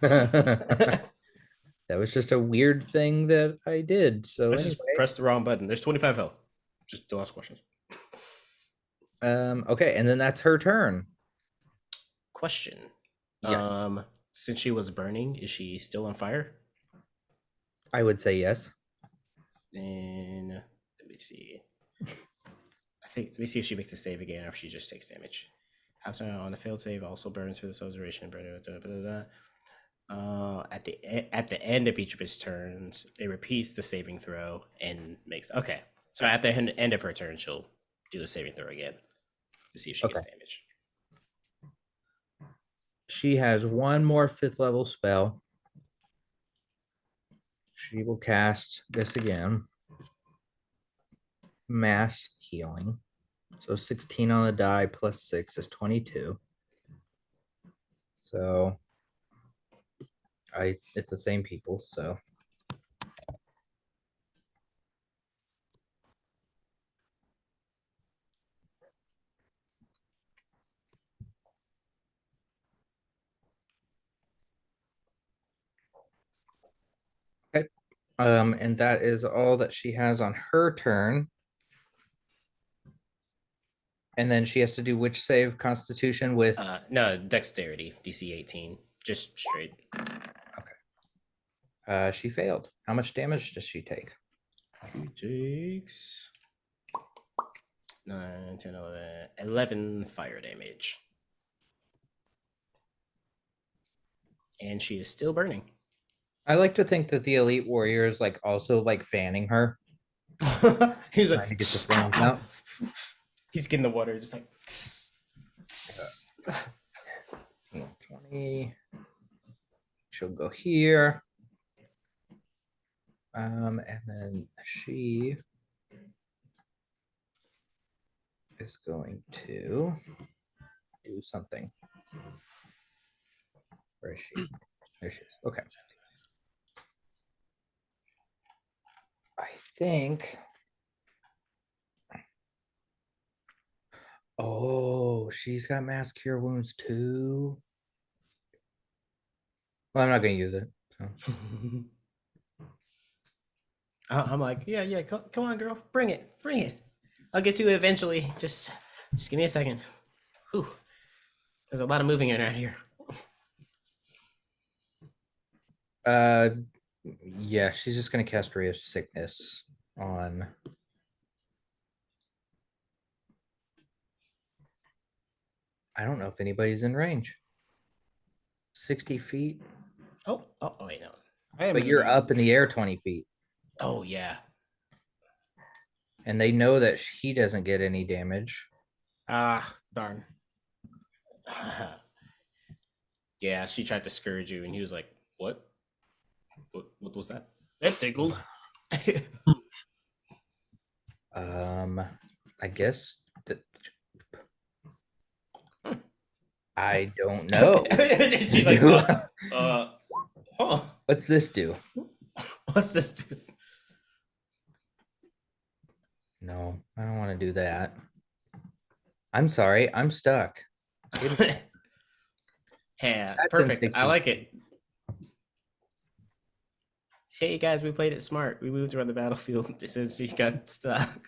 That was just a weird thing that I did. So I anyway, just pressed the wrong button. There's 25 health. Just don't ask questions. okay, and then that's her turn. Question. Yes. Since she was burning, is she still on fire? I would say yes. And let me see. Let me see if she makes a save again or if she just takes damage. After on a failed save, also burns for this observation. At the end of each of his turns, it repeats the saving throw and makes okay. So at the end of her turn, she'll do the saving throw again to see if she gets Okay. damage. She has one more 5th level spell. She will cast this again. Mass healing. So 16 on the die plus 6 is 22. So it's the same people, so okay. And that is all that she has on her turn. And then she has to do which save? Constitution with No, dexterity, DC 18, just straight. she failed. How much damage does she take? She takes 9, 10, 11 fire damage. And she is still burning. I like to think that the elite warrior is like also like fanning her. He's Trying like, to get the flames out. He's getting the water, just like. 20. She'll go here. And then she is going to do something. Where is she? There she is. Okay. I think. Oh, she's got mass cure wounds too. Well, I'm not going to use it. So. I'm like, yeah, come on, girl, bring it. I'll get to it eventually. Just give me a second. Whew. There's a lot of moving around here. Yeah, she's just going to cast Ray of Sickness on. I don't know if anybody's in range. 60 feet. Oh, wait, no. But you're up in the air 20 feet. Oh, yeah. And they know that he doesn't get any damage. Ah, darn. Yeah, she tried to scourge you, and he was like, "What? What was that?" That tickled. I guess that I don't know. She's like, huh? What's this do? What's this do? No, I don't want to do that. I'm sorry, I'm stuck. Yeah, That's perfect. in I like it. Hey guys, we played it smart. We moved around the battlefield since she got stuck.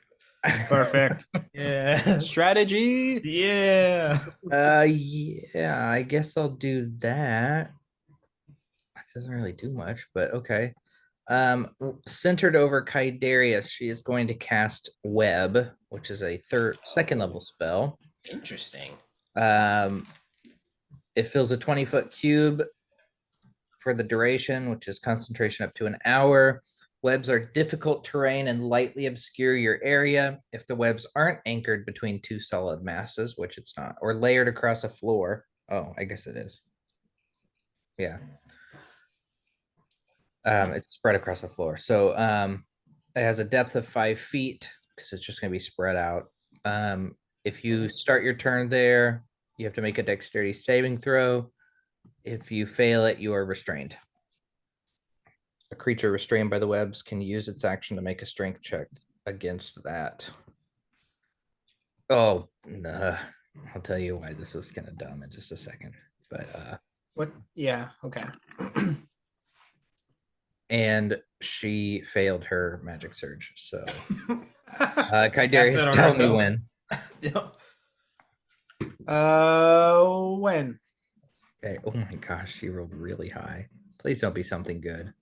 Perfect. Yeah. Strategy. Yeah. Yeah, I guess I'll do that. It doesn't really do much, but okay. Centered over Kaidarius, she is going to cast Web, which is a second level spell. Interesting. It fills a 20-foot cube for the duration, which is concentration up to an hour. Webs are difficult terrain and lightly obscure your area if the webs aren't anchored between two solid masses, which it's not, or layered across a floor. Oh, I guess it is. Yeah. It's spread across the floor. So it has a depth of 5 feet because it's just going to be spread out. If you start your turn there, you have to make a dexterity saving throw. If you fail it, you are restrained. A creature restrained by the webs can use its action to make a strength check against that. Oh, nah. I'll tell you why this was kind of dumb in just a second. But What? Yeah. Okay. and she failed her magic surge. So Cast Kaidarius, it on tell me herself. when. Yeah. When? Okay. Oh my gosh, she rolled really high. Please don't be something good.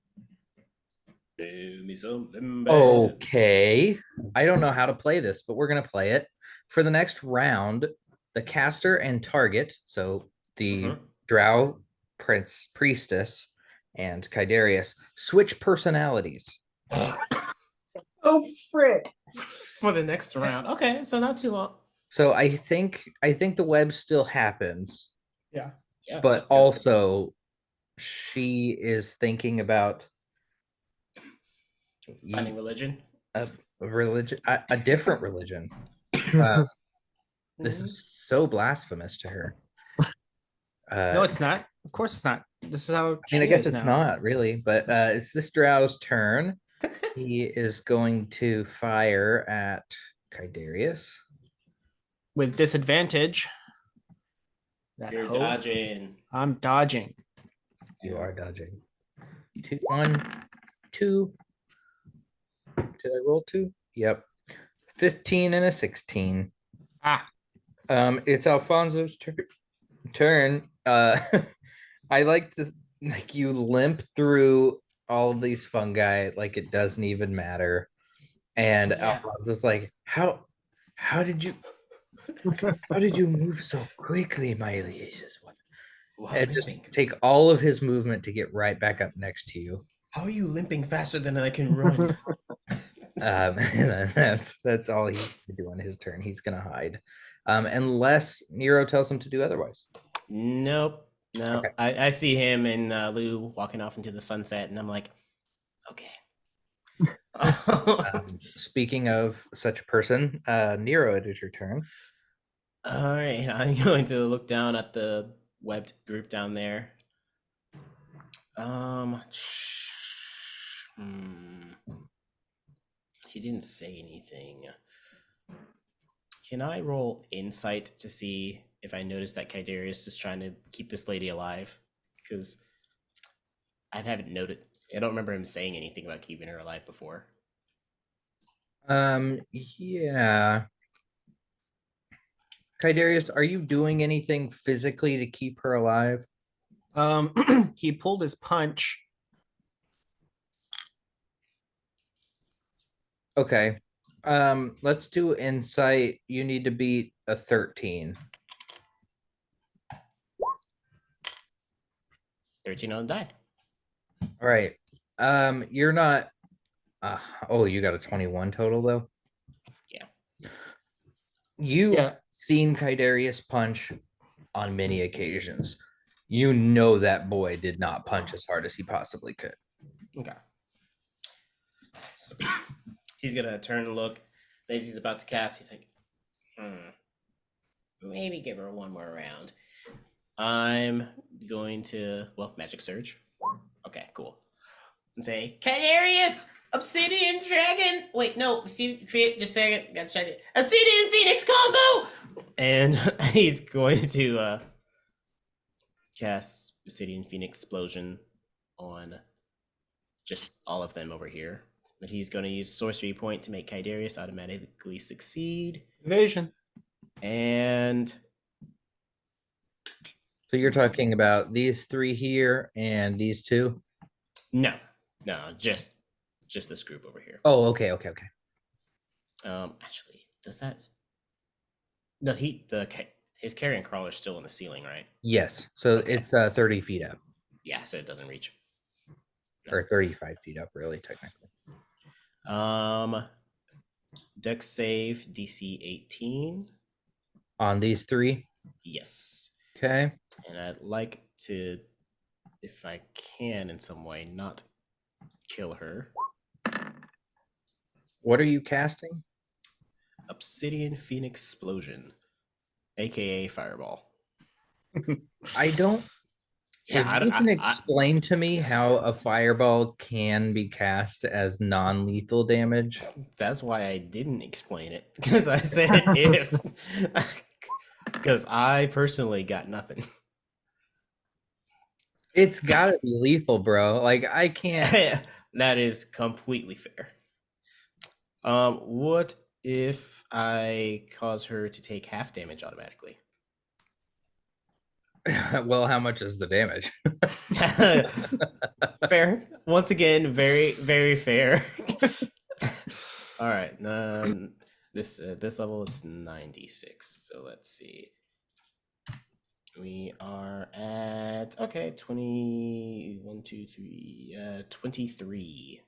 Do me something bad. Okay. I don't know how to play this, but we're gonna play it. For the next round, the caster and target, so the Mhm. drow priestess and Kaidarius, switch personalities. Oh frick! For the next round. Okay, so not too long. So I think the web still happens, Yeah. Yeah. but 'cause- also she is thinking about finding religion. a religion, a different religion. This is so blasphemous to her. No, it's not. Of course, it's not. This is how. I mean, I she guess is it's now. not really, but it's this drow's turn. He is going to fire at Kaidarius. With disadvantage. That You're hoe. dodging. I'm dodging. You are dodging. 1, 2. Did I roll 2? Yep. 15 and a 16. Ah. It's Alfonso's turn. I like to you limp through all of these fungi like it doesn't even matter. And Yeah. Alfonso's like, how did you move so quickly, my lieges? Wow, And just limping. take all of his movement to get right back up next to you. How are you limping faster than I can run? That's all he can do on his turn. He's gonna hide. Unless Nero tells him to do otherwise. Nope. No. Okay. I see him and Lou walking off into the sunset, and I'm like, okay. Speaking of such a person, Nero, it is your turn. All right, I'm going to look down at the webbed group down there. He didn't say anything. Can I roll insight to see if I notice that Kaidarius is trying to keep this lady alive? Because I haven't noted. I don't remember him saying anything about keeping her alive before. Yeah. Kaidarius, are you doing anything physically to keep her alive? He pulled his punch. Okay. Let's do insight. You need to beat a 13. 13 on the die. All right. You're not oh, you got a 21 total though? Yeah. You've Yeah. seen Kaidarius punch on many occasions. You know that boy did not punch as hard as he possibly could. Okay. So, he's gonna turn and look. As he's about to cast, he's like, maybe give her one more round. I'm going to, magic surge. Okay, cool. And say, Canarius, Obsidian Dragon. Wait, no, just a second. Gotta check it. Obsidian Phoenix combo. And he's going to cast Obsidian Phoenix Explosion on just all of them over here. But he's going to use Sorcery Point to make Kaidarius automatically succeed. Evasion. And So you're talking about these 3 here and these 2? no, just this group over here. Oh, okay. Actually, does that? No, his carrion crawler is still in the ceiling, right? Yes. So Okay. it's 30 feet up. Yeah, so it doesn't reach. Or 35 feet up, really, technically. Dex save DC 18. On these 3? Yes. Okay. And I'd like to, if I can in some way, not kill her. What are you casting? Obsidian Phoenix Explosion, aka Fireball. I don't If Yeah, you can explain to me how a fireball can be cast as non-lethal damage. that's why I didn't explain it because I said if, because I personally got nothing. It's gotta be lethal, bro. Like I can't. That is completely fair. What if I cause her to take half damage automatically? Well, how much is the damage? Fair. Once again, very, very fair. All right. This level it's 96. So let's see. We are at 21, 2, 3, 23.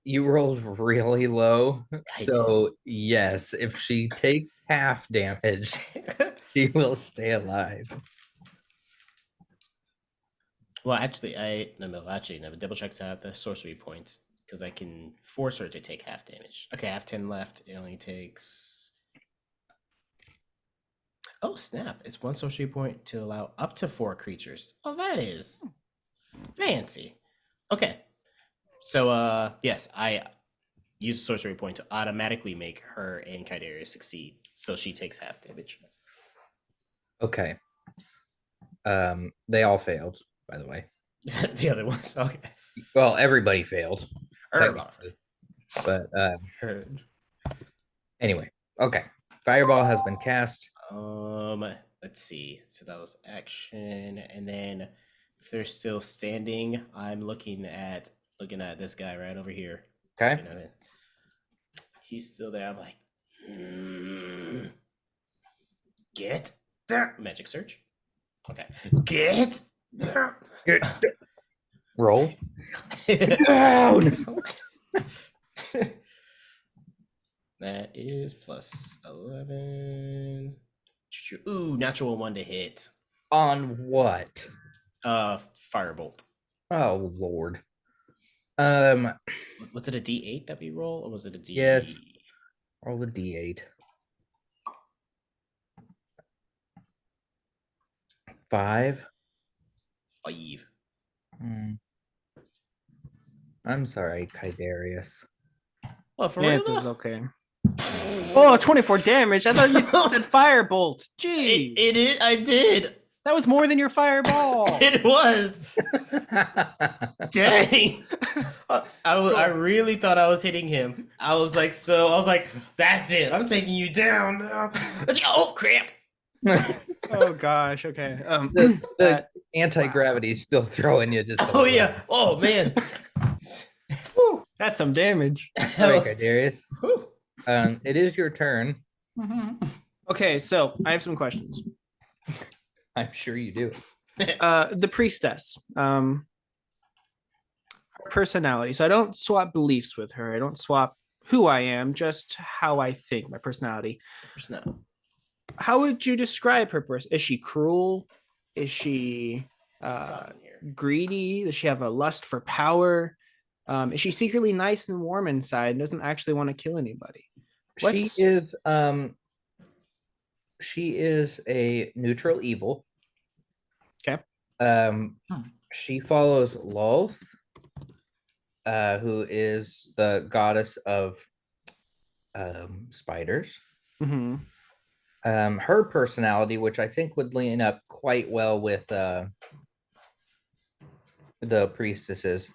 You rolled really low. I So yes, if she takes half damage, she will stay alive. Well, actually, never double checked out the sorcery points because I can force her to take half damage. Okay, I have 10 left. It only takes. Oh, snap. It's one sorcery point to allow up to 4 creatures. Oh, that is fancy. Okay. So, yes, I use a sorcery point to automatically make her and Kydaria succeed. So she takes half damage. Okay. They all failed, by the way. The other ones. Okay. Well, everybody failed. Fireball. But Heard. anyway, okay. Fireball has been cast. Let's see. So that was action, and then if they're still standing, I'm looking at this guy right over here. Okay. You know, he's still there. I'm like, get there. Magic search. Okay. Get there. Roll. Down. That is plus 11. Ooh, natural 1 to hit. On what? Firebolt. Oh Lord. Was it a D8 that we roll, or was it a D? Yes. Roll the D8. 5. 5. I'm sorry, Kydarius. Well, for Yeah, real it was though? okay. Oh, 24 damage. I thought you said firebolt. Gee, It is. I did. that was more than your fireball. It was. Dang. I really thought I was hitting him. I was like, that's it. I'm taking you down now. Oh crap. Oh gosh. Okay. The anti-gravity is still throwing you just. Oh yeah. Oh man. Whew, that's some damage. Sorry, Kydarius. It is your turn. Okay, so I have some questions. I'm sure you do. The priestess. Her personality. So I don't swap beliefs with her. I don't swap who I am, just how I think, my personality. How would you describe her person? Is she cruel? Is she greedy? Does she have a lust for power? Is she secretly nice and warm inside and doesn't actually want to kill anybody? She is a neutral evil. Okay. She follows Lolth, who is the goddess of spiders. Mm-hmm. Her personality, which I think would lean up quite well with the priestesses.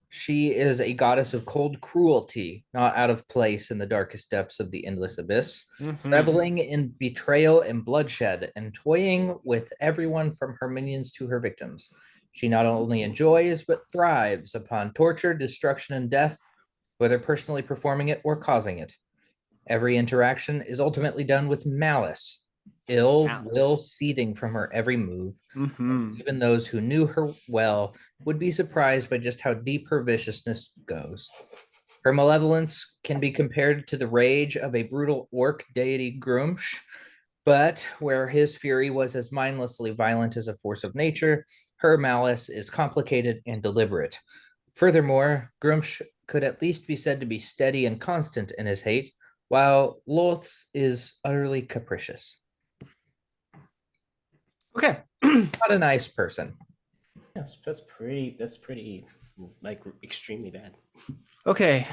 She is a goddess of cold cruelty, not out of place in the darkest depths of the endless abyss, reveling in betrayal and bloodshed, and toying with everyone from her minions to her victims. She not only enjoys, but thrives upon torture, destruction, and death, whether personally performing it or causing it. Every interaction is ultimately done with malice, ill will seething from her every move. Even those who knew her well would be surprised by just how deep her viciousness goes. Her malevolence can be compared to the rage of a brutal orc deity Grumsh, but where his fury was as mindlessly violent as a force of nature, her malice is complicated and deliberate. Furthermore, Grumsh could at least be said to be steady and constant in his hate, while Lolth's is utterly capricious. Okay. Not a nice person. Yes, that's pretty. That's pretty, like extremely bad. Okay.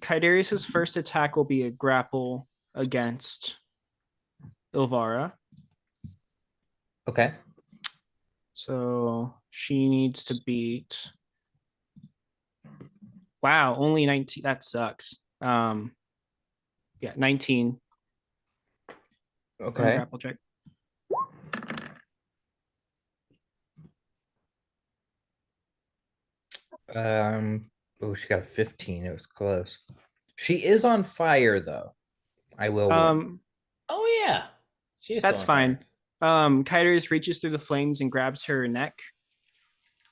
Kaidarius's first attack will be a grapple against Ilvara. Okay. So she needs to beat. Wow, only 19. That sucks. Yeah, 19 on a Okay. grapple check. Oh, she got a 15. It was close. She is on fire though. I will warn. Oh yeah, she's That's still on fine. Kaidarius reaches through the flames and grabs her neck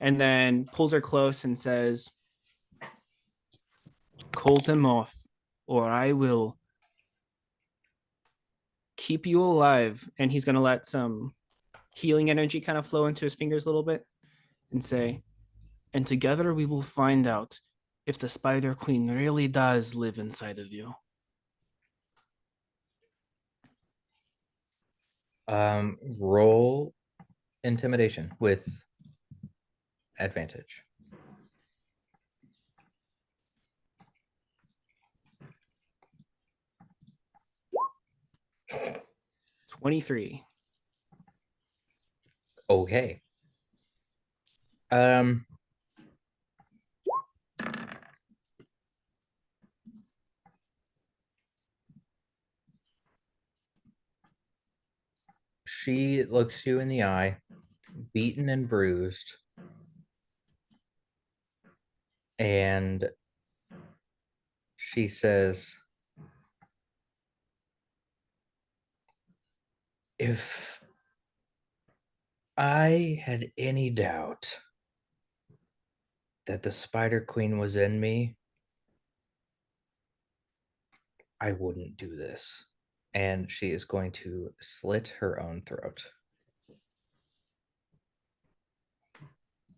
and then pulls her close and says, "Hold him off, or I will keep you alive." And he's gonna let some healing energy kind of flow into his fingers a little bit and say, "And together we will find out if the Spider Queen really does live inside of you." Roll intimidation with advantage. fire. 23. Okay. Um she looks you in the eye, beaten and bruised, and she says, if I had any doubt that the Spider Queen was in me, I wouldn't do this. And she is going to slit her own throat.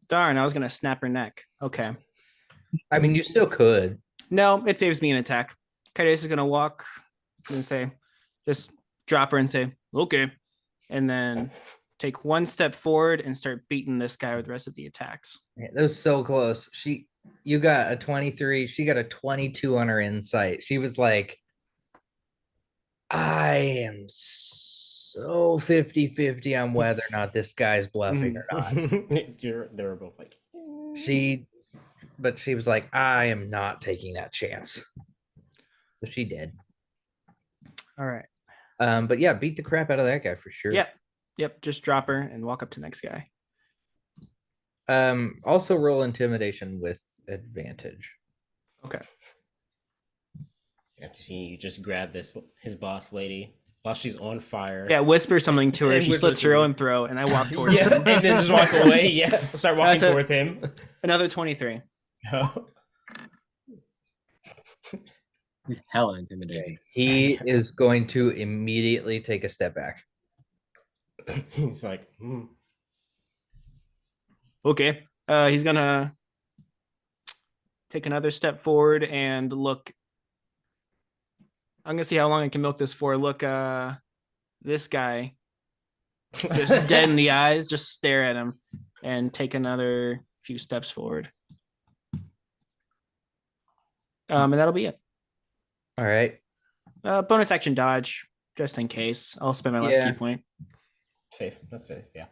Darn, I was gonna snap her neck. Okay. I mean, you still could. No, it saves me an attack. Kaidarius is gonna walk and say, just drop her and say, "Okay," and then take one step forward and start beating this guy with the rest of the attacks. Man, that was so close. You got a 23, she got a 22 on her insight. She was like, I am so 50-50 on whether or not this guy's bluffing or not. They were both like, But she was like, I am not taking that chance. So she did. All right. But yeah, beat the crap out of that guy for sure. Yep. Yep. Just drop her and walk up to the next guy. Also roll intimidation with advantage. Okay. you just grab his boss lady while she's on fire. Yeah, whisper something to her. And She whisper slits to her her. own throat, and I walk towards Yeah, them. and then just walk away. Yeah, start walking That's a- towards him. Another 23. Hella intimidating. He is going to immediately take a step back. He's like, Okay. He's gonna take another step forward and look. I'm gonna see how long I can milk this for. Look, this guy just dead in the eyes, just stare at him and take another few steps forward. And that'll be it. All right. Bonus action dodge, just in case. I'll spend my last Yeah. key point. safe. That's safe. Yeah.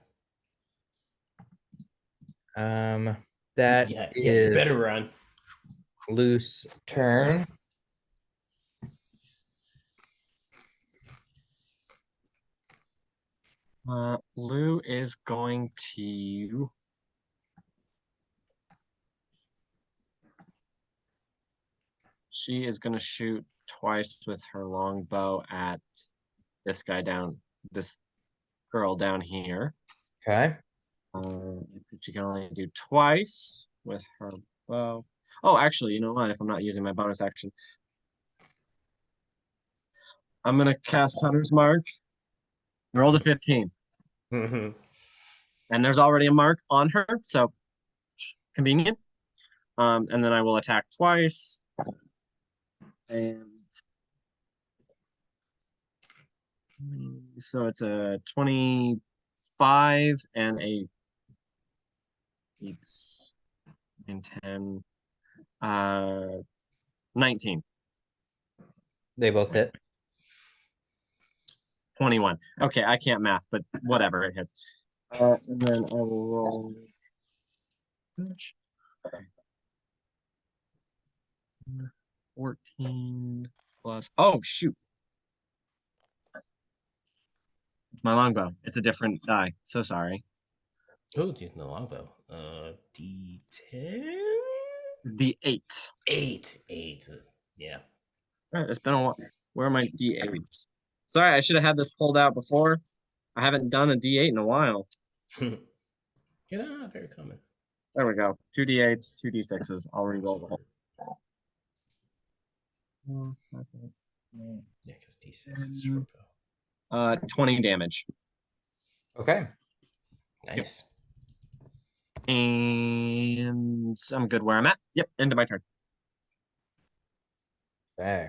That Yeah. is You better run. loose turn. Lou is going to. She is going to shoot twice with her longbow at this girl down here. Okay. She can only do twice with her bow. Oh, actually, you know what? If I'm not using my bonus action, I'm going to cast Hunter's Mark. Roll to 15. Mhm. And there's already a mark on her, so convenient. And then I will attack twice. And so it's a 23 5 and a 8 and 10. 19. They both hit. 21. Okay, I can't math, but whatever, it hits. And then I will roll. 14 plus. Oh, shoot. It's my longbow. It's a different die. So sorry. Oh, dude, no longbow. D10? D8. 8. Yeah. All right, it's been a while. Where are my D8s? Sorry, I should have had this pulled out before. I haven't done a D8 in a while. Yeah, very common. There we go. 2 D8s, 2 D6s. I'll re-roll the whole. Yeah, because D6 is short bow. 20 damage. Okay. Nice. And I'm good where I'm at. Yep, end of my turn. Okay.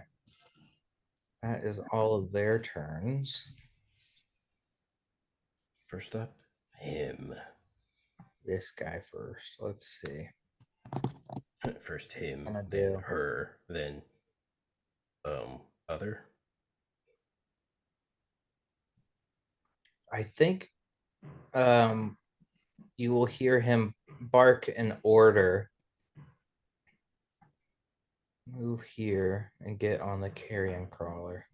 That is all of their turns. First up, him. This guy first. Let's see. First him, Gonna then do- her, then other. I think you will hear him bark an order. Move here and get on the carrion crawler.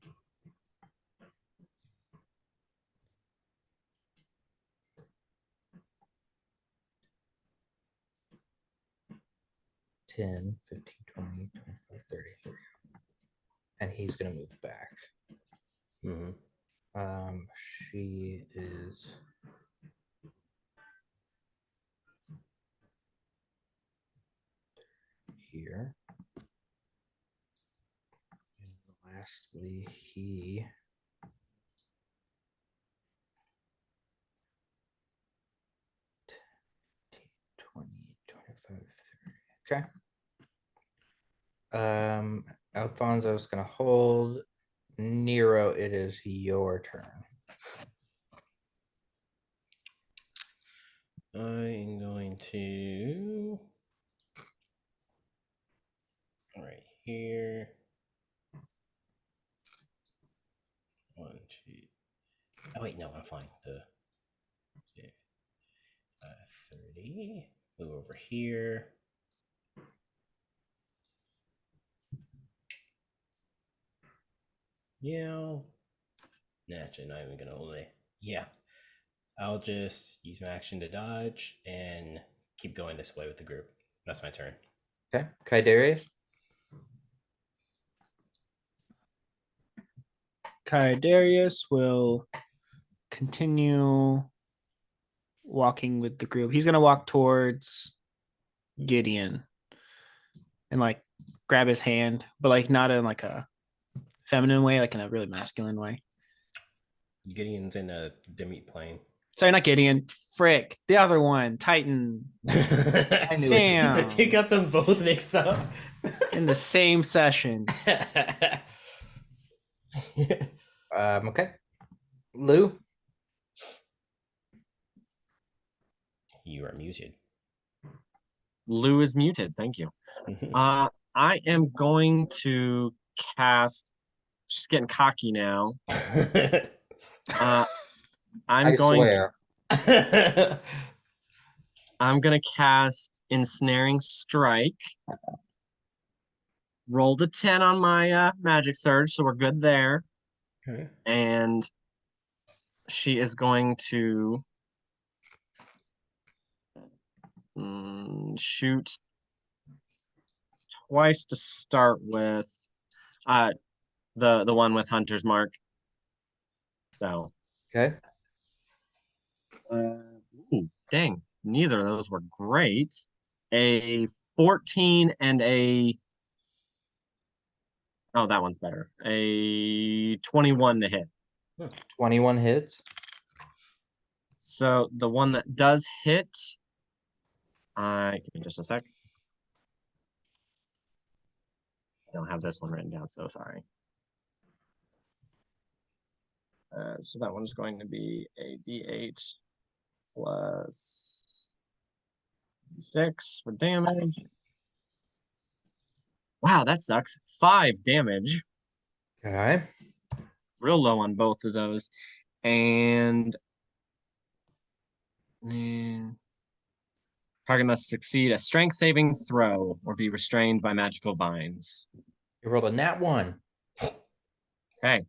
$10, $15, $20, $25, $30. Here we go. And he's gonna move back. Mm-hmm. She is here. And lastly, he $20, $25, $30. Okay. Alfonso's gonna hold. Nero, it is your turn. I'm going to right here. 1, 2. Oh wait, no, I'm fine. The 30. Move over here. Yeah. Naturally, not even gonna only. Yeah. I'll just use my action to dodge and keep going this way with the group. That's my turn. Okay. Kaidarius. Darius will continue walking with the group. He's gonna walk towards Gideon and like grab his hand, but like not in like a feminine way, like in a really masculine way. Gideon's in a Demete plane. Sorry, not Gideon. Frick, the other one, Titan, I knew it. Damn. You got them both mixed up. in the same session. Okay. Lou. You are muted. Lou is muted. Thank you. I am going to cast. Just getting cocky now. I'm I going swear. to. I'm gonna cast Ensnaring Strike. Rolled a 10 on my magic surge, so we're good there. Okay. And she is going to shoot twice to start with. The one with Hunter's Mark. So. Okay. Dang, neither of those were great. A 14 and a. Oh, that one's better. A 21 to hit. 21 hits. So the one that does hit. Give me just a sec. I don't have this one written down, so sorry. So that one's going to be a D8 plus 6 for damage. Wow, that sucks. 5 damage. Okay. Real low on both of those. And target must succeed a strength saving throw or be restrained by magical vines. You rolled a nat 1. Okay.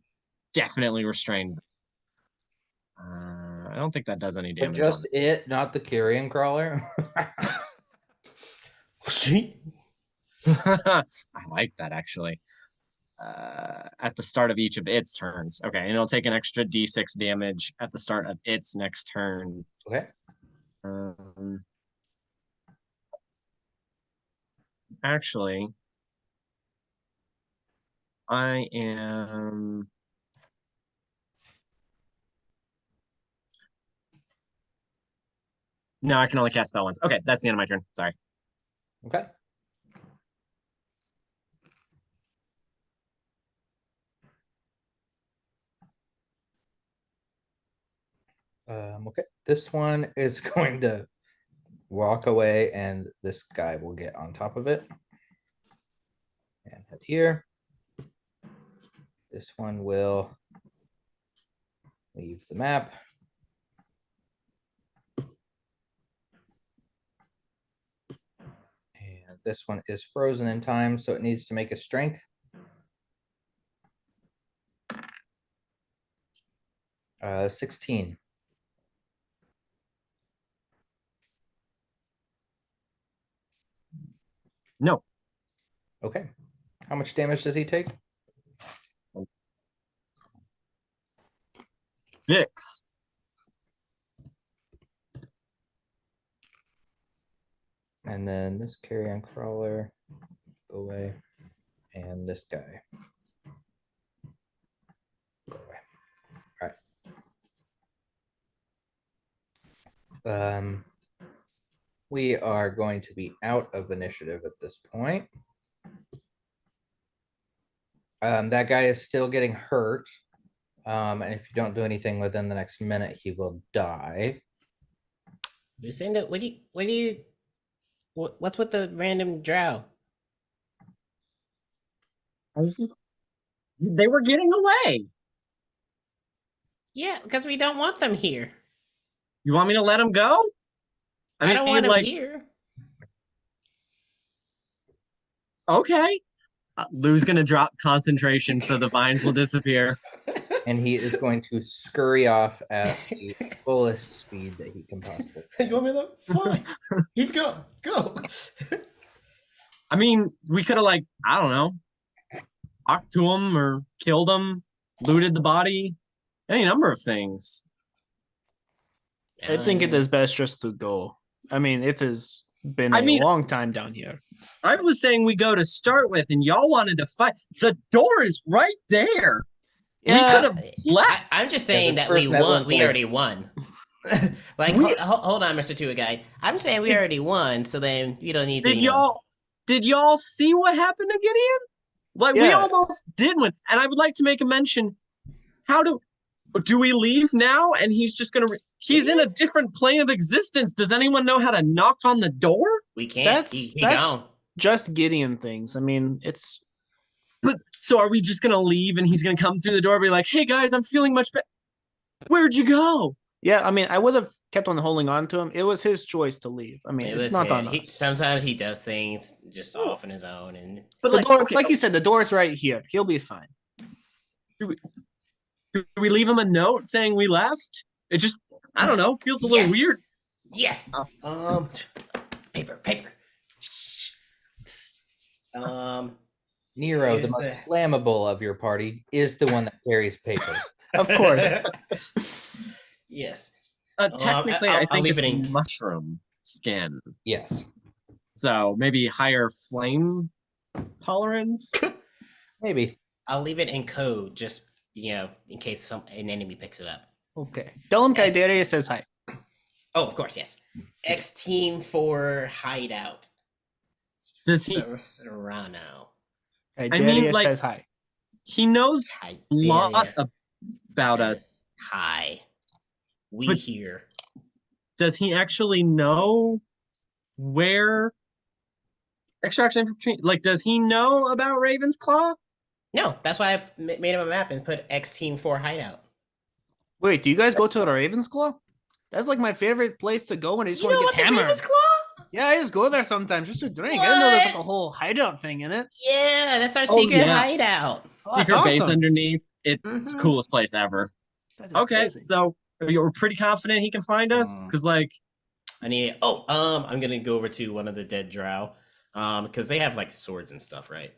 Definitely restrained. I don't think that does any But damage. just it, not the carrion crawler. I like that actually. At the start of each of its turns. Okay, and it'll take an extra d6 damage at the start of its next turn. Okay. Actually, I am. No, I can only cast spell once. Okay, that's the end of my turn. Sorry. Okay. Okay. This one is going to walk away, and this guy will get on top of it. And head here. This one will leave the map. And this one is frozen in time, so it needs to make a strength. Uh, 16. No. Okay. How much damage does he take? 6. And then this carrion crawler, go away. And this guy, go away. All right. We are going to be out of initiative at this point. That guy is still getting hurt. And if you don't do anything within the next minute, he will die. Lucinda, what's with the random drow? They were getting away. Yeah, because we don't want them here. You want me to let them go? I don't want them here. Okay. Lou's gonna drop concentration so the vines will disappear. And he is going to scurry off at the fullest speed that he can possibly. You want me to look? Fine. He's gone. Go. I mean, we could have I don't know, talked to him or killed him, looted the body, any number of things. I think it is best just to go. I mean, it has been a long time down here. I was saying we go to start with, and y'all wanted to fight. The door is right there. Yeah, we could have left. I'm just saying that we won. We already won. Hold on, Mr. Tua Guy. I'm saying we already won, so then you don't need to. Did y'all see what happened to Gideon? We almost did win. And I would like to make a mention. How do we leave now? And he's just gonna. He's in a different plane of existence. Does anyone know how to knock on the door? We can't. That's just Gideon things. I mean, it's. But so are we just gonna leave and he's gonna come through the door and be like, "Hey guys, I'm feeling much better." Where'd you go? Yeah, I mean, I would have kept on holding on to him. It was his choice to leave. I mean, it's not on us. Sometimes he does things just off on his own, and but the door, like you said, the door's right here. He'll be fine. Do we leave him a note saying we left? It just, I don't know, feels a little weird. Yes. Paper. Nero, the most flammable of your party, is the one that carries paper. Of course. Yes. Technically, I think it's mushroom skin. Yes. So maybe higher flame tolerance? Maybe. I'll leave it in code, just, in case an enemy picks it up. Okay. Dylan Kaideria says hi. Oh, of course, yes. X team for hideout. Serrano. Kaideria says hi. He knows a lot about us. Hi. We here. does he actually know where extraction like does he know about Raven's Claw? No, that's why I made him a map and put X Team 4 hideout. Wait, do you guys go to the Ravensclaw? That's like my favorite place to go when I just You want know to what get the hammered. Raven's Claw? Yeah, I just go there sometimes just to drink. I didn't know there's like a What? whole hideout thing in it. Yeah, that's our Oh, secret yeah. hideout. Oh, that's Secret base awesome. underneath. It's Mhm. coolest place ever. That is Okay, crazy. so we're pretty confident he can find us because like I need. Oh, I'm gonna go over to one of the dead drow, because they have like swords and stuff, right?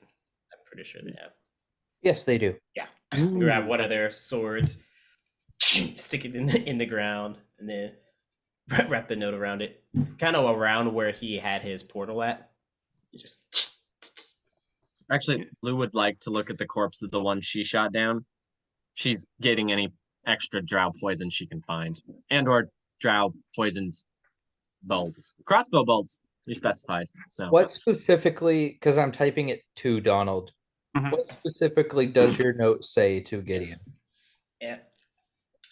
I'm pretty sure they have. Yes, they do. Yeah, Ooh, grab one of that's- their swords, stick it in the ground, and then wrap the note around it, kind of around where he had his portal at. You just. actually Lou would like to look at the corpse of the one she shot down. She's getting any extra drow poison she can find, and or drow poisoned bolts, crossbow bolts. You specified. So What specifically, because I'm typing it to Donald, Mhm. what specifically does your note say to Gideon? Yeah.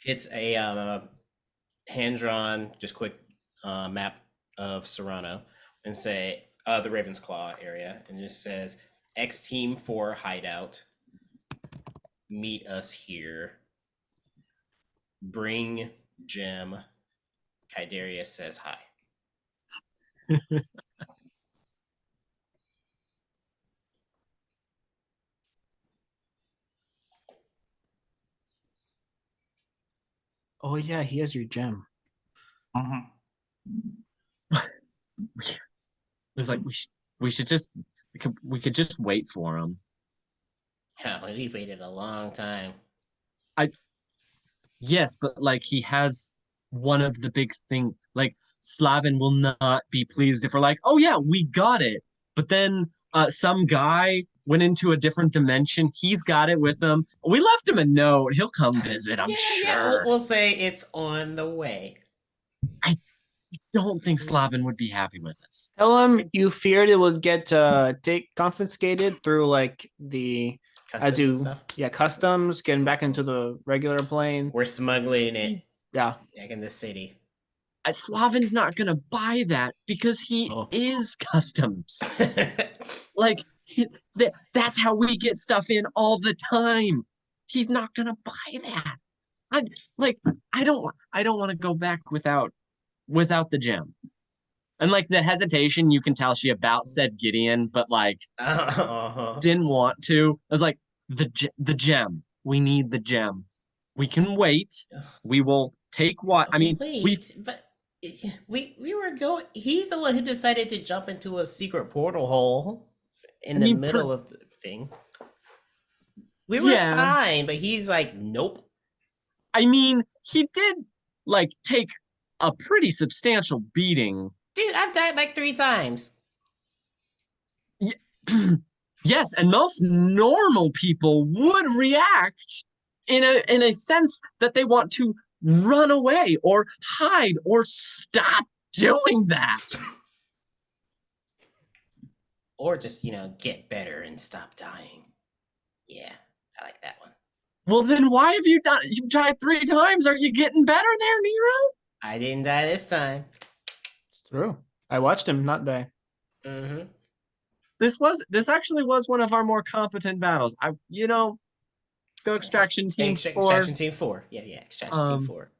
It's a hand drawn, just quick map of Serrano, and say the Raven's Claw area, and just says X Team 4 hideout. Meet us here. Bring Gem. Kydarius says hi. Oh yeah, he has your gem. it was like we should just we could just wait for him. Oh, we've waited a long time. Yes, but like he has one of the big thing. Like Slavin will not be pleased if we're like, oh yeah, we got it. But then some guy went into a different dimension. He's got it with him. We left him a note. He'll come visit. I'm Yeah, sure. we'll say it's on the way. Don't think Slavin would be happy with us. Tell him you feared it would get confiscated through like the Customs and stuff. customs, getting back into the regular plane. We're smuggling it He's- Yeah. back in the city. Slavin's not gonna buy that because he Oh. is customs. Like that's how we get stuff in all the time. He's not gonna buy that. I don't want to go back without the gem. And like the hesitation, you can tell she about said Gideon, but like didn't want to. I was like the gem. We need the gem. We can wait. We will take what I mean. Wait, but we were going. He's the one who decided to jump into a secret portal hole in the middle of the thing. We were fine, but he's like, nope. I mean, he did like take a pretty substantial beating. Dude, I've died like 3 times. Yes, and most normal people would react in a sense that they want to run away or hide or stop doing that. Or just, get better and stop dying. Yeah, I like that one. Well, then why have you done? You've died 3 times. Are you getting better there, Nero? I didn't die this time. It's true. I watched him not die. Mm-hmm. This actually was one of our more competent battles. Go extraction team 4. Extraction team 4. Yeah, extraction team 4.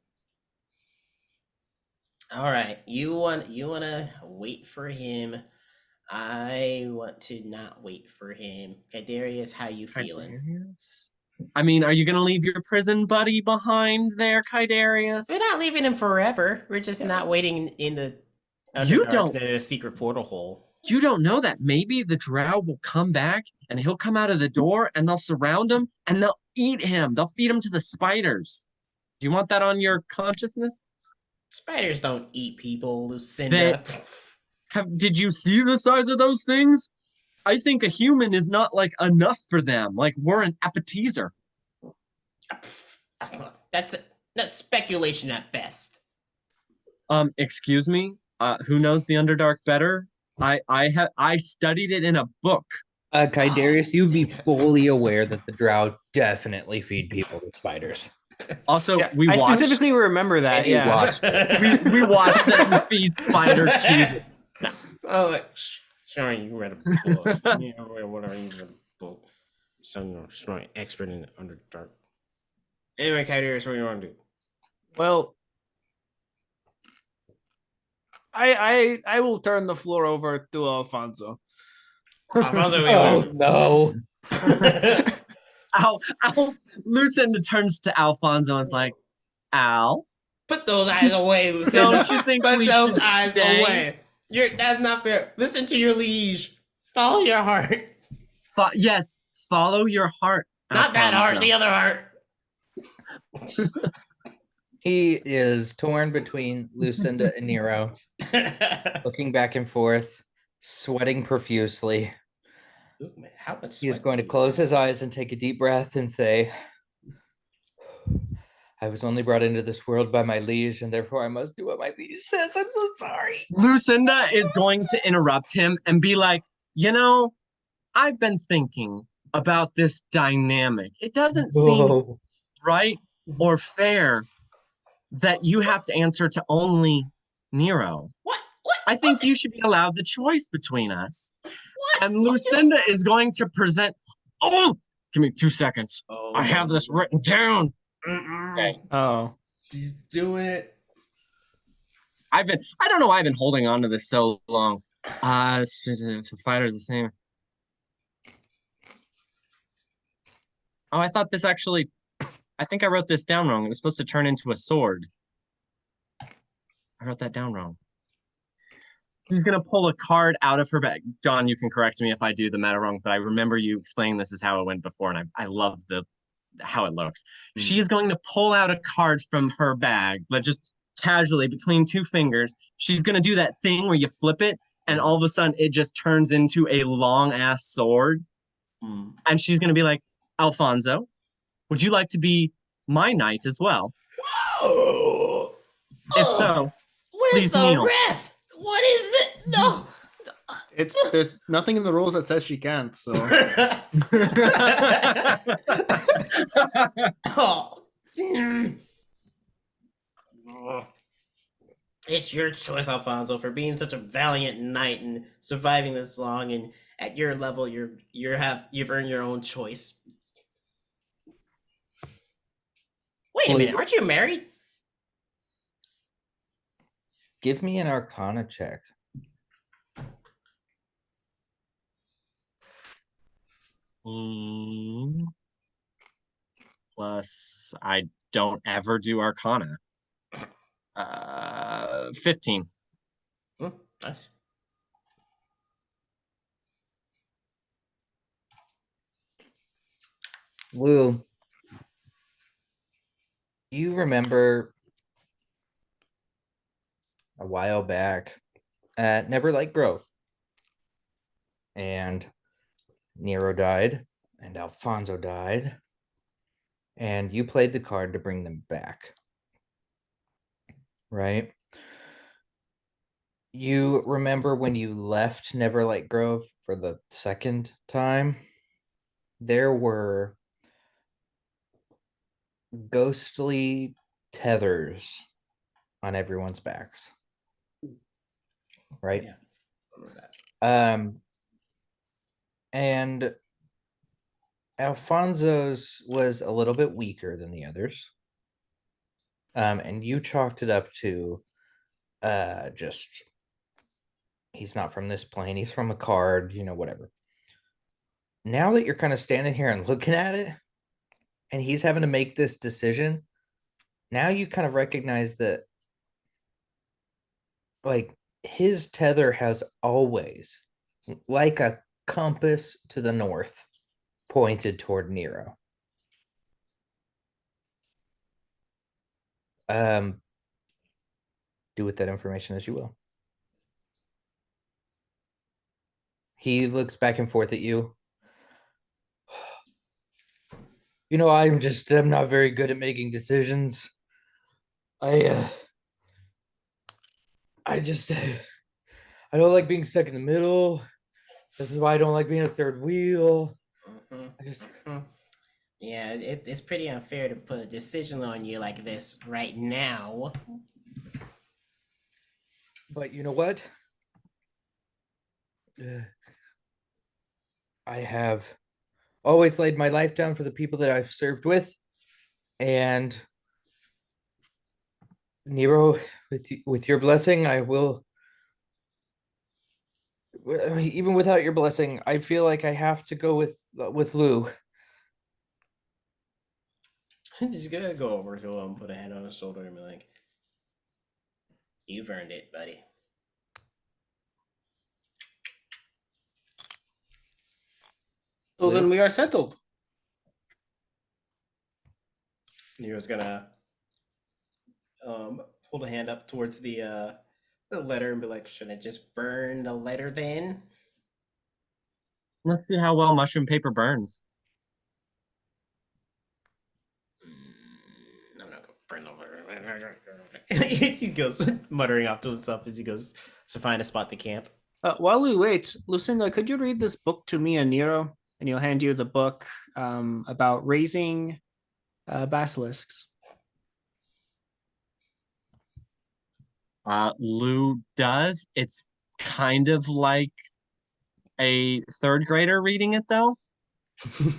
All right, you want to wait for him. I want to not wait for him. Kydarius, how you feeling? I mean, are you gonna leave your prison buddy behind there, Kydarius? We're not leaving him forever. We're just not waiting in the the secret portal hole. You don't know that. Maybe the drow will come back and he'll come out of the door and they'll surround him and they'll eat him. They'll feed him to the spiders. Do you want that on your consciousness? Spiders don't eat people, Lucinda. Did you see the size of those things? I think a human is not like enough for them. Like we're an appetizer. That's speculation at best. Excuse me. Who knows the Underdark better? I studied it in a book. Kydarius, you'd be fully aware that the drow definitely feed people with spiders. Also, Yeah, we I watched specifically remember that. And you Yeah. watched we watched them feed Spider to Oh, like, sorry, you read a book. Yeah, whatever, you read a book. So, you're an expert in Underdark. Anyway, Kyrie, what do you want to do? Well, I will turn the floor over to Alfonso. Alfonso, Oh no. Lucinda turns to Alfonso and is like, Al, Put those eyes away, Lucinda. don't you think Put we those should eyes stay? away. That's not fair. Listen to your liege. Follow your heart. Yes, follow your heart, Not that heart, Alfonso. the other heart. He is torn between Lucinda and Nero, looking back and forth, sweating profusely. Ooh, man, how much He is sweat going to do you close have? his eyes and take a deep breath and say, I was only brought into this world by my liege, and therefore I must do what my liege says. I'm so sorry. Lucinda is going to interrupt him and be like, I've been thinking about this dynamic. It doesn't seem Whoa. right or fair that you have to answer to only Nero. What? I think you should be allowed the choice between us. What? And Lucinda is going to present. Oh, give me 2 seconds. Oh, I have this written down. Okay. Oh. She's doing it. I don't know why I've been holding on to this so long. The fighter's the same. Oh, I thought this actually, I think I wrote this down wrong. It was supposed to turn into a sword. I wrote that down wrong. She's gonna pull a card out of her bag. John, you can correct me if I do the matter wrong, but I remember you explaining this is how it went before, and I love how it looks. She is going to pull out a card from her bag, but just casually between 2 fingers. She's gonna do that thing where you flip it, and all of a sudden it just turns into a long ass sword. And she's gonna be like, Alfonso, would you like to be my knight as well? Oh. If so, Where's please the kneel. ref? What is it? No. There's nothing in the rules that says she can't. So Oh. It's your choice, Alfonso, for being such a valiant knight and surviving this long. And at your level, you've earned your own choice. Wait a minute, aren't you married? Give me an Arcana check. Plus, I don't ever do Arcana. 15. Nice. Lou, you remember a while back at Neverlight Grove, and Nero died, and Alfonso died, and you played the card to bring them back, right? You remember when you left Neverlight Grove for the second time? There were ghostly tethers on everyone's backs, right? Yeah. I remember that. And Alfonso's was a little bit weaker than the others. And you chalked it up to just he's not from this plane, he's from a card, whatever. Now that you're kind of standing here and looking at it, and he's having to make this decision, now you kind of recognize that, like, his tether has always, like a compass to the north, pointed toward Nero. Do with that information as you will. He looks back and forth at you. I'm not very good at making decisions. I don't like being stuck in the middle. This is why I don't like being a third wheel. I just Yeah, it's pretty unfair to put a decision on you like this right now. But you know what? Uh, I have always laid my life down for the people that I've served with, and Nero, with your blessing, I will. Even without your blessing, I feel like I have to go with Lou. Just gonna go over to him, put a hand on his shoulder, and be like, "You've earned it, buddy." So then Lou? we are settled. Nero's gonna hold a hand up towards the letter and be like, "Should I just burn the letter then?" Let's see how well mushroom paper burns. I'm not gonna burn the letter. He goes muttering off to himself as he goes to find a spot to camp. While we wait, Lucinda, could you read this book to me and Nero? And he'll hand you the book about raising basilisks. Lou does. It's kind of like a third grader reading it, though. It's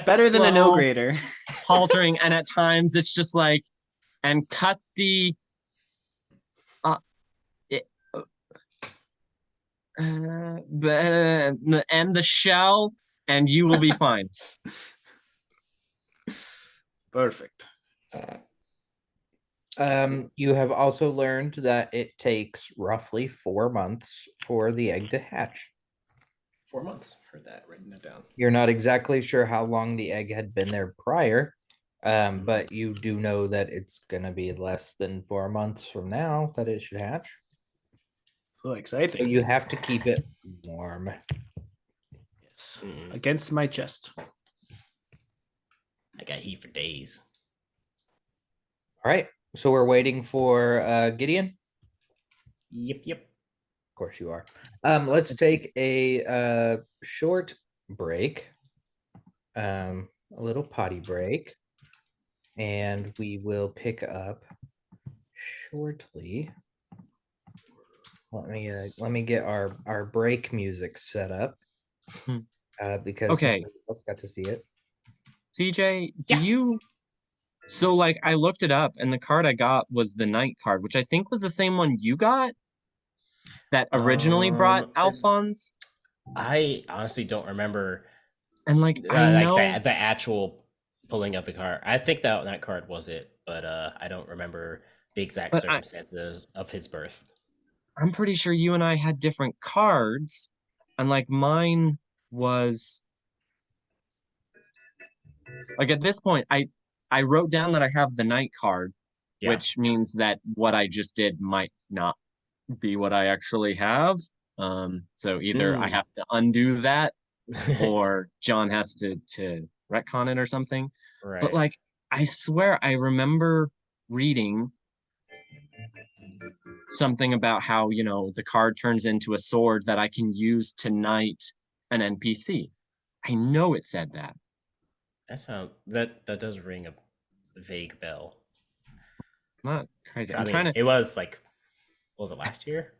better than a no Slow. grader. Haltering, and at times it's just like, and cut the it, and the shell, and you will be fine. Perfect. You have also learned that it takes roughly 4 months for the egg to hatch. 4 months. Heard that. Writing that down. You're not exactly sure how long the egg had been there prior, but you do know that it's gonna be less than 4 months from now that it should hatch. So But exciting. you have to keep it warm. Yes. Against my chest. I got heat for days. All right. So we're waiting for Gideon. Yep. Of course you are. Let's take a short break. A little potty break. And we will pick up shortly. Let me get our break music set up. Because Okay. nobody else got to see it. CJ, do Yeah. you? So, like, I looked it up, and the card I got was the Knight card, which I think was the same one you got that originally brought Alphonse. I honestly don't remember And like, I like know, the actual pulling of the card. I think that card was it, but I don't remember the exact But circumstances of his birth. I'm pretty sure you and I had different cards, and like mine was like at this point, I wrote down that I have the Knight card, Yeah. which means that what I just did might not be what I actually have. So either I have to undo that, or John has to retcon it or something. right. But like, I swear I remember reading something about how, the card turns into a sword that I can use to knight an NPC. I know it said that. That does ring a vague bell. Not crazy. I I'm mean, trying to. it was like, what was it, last year?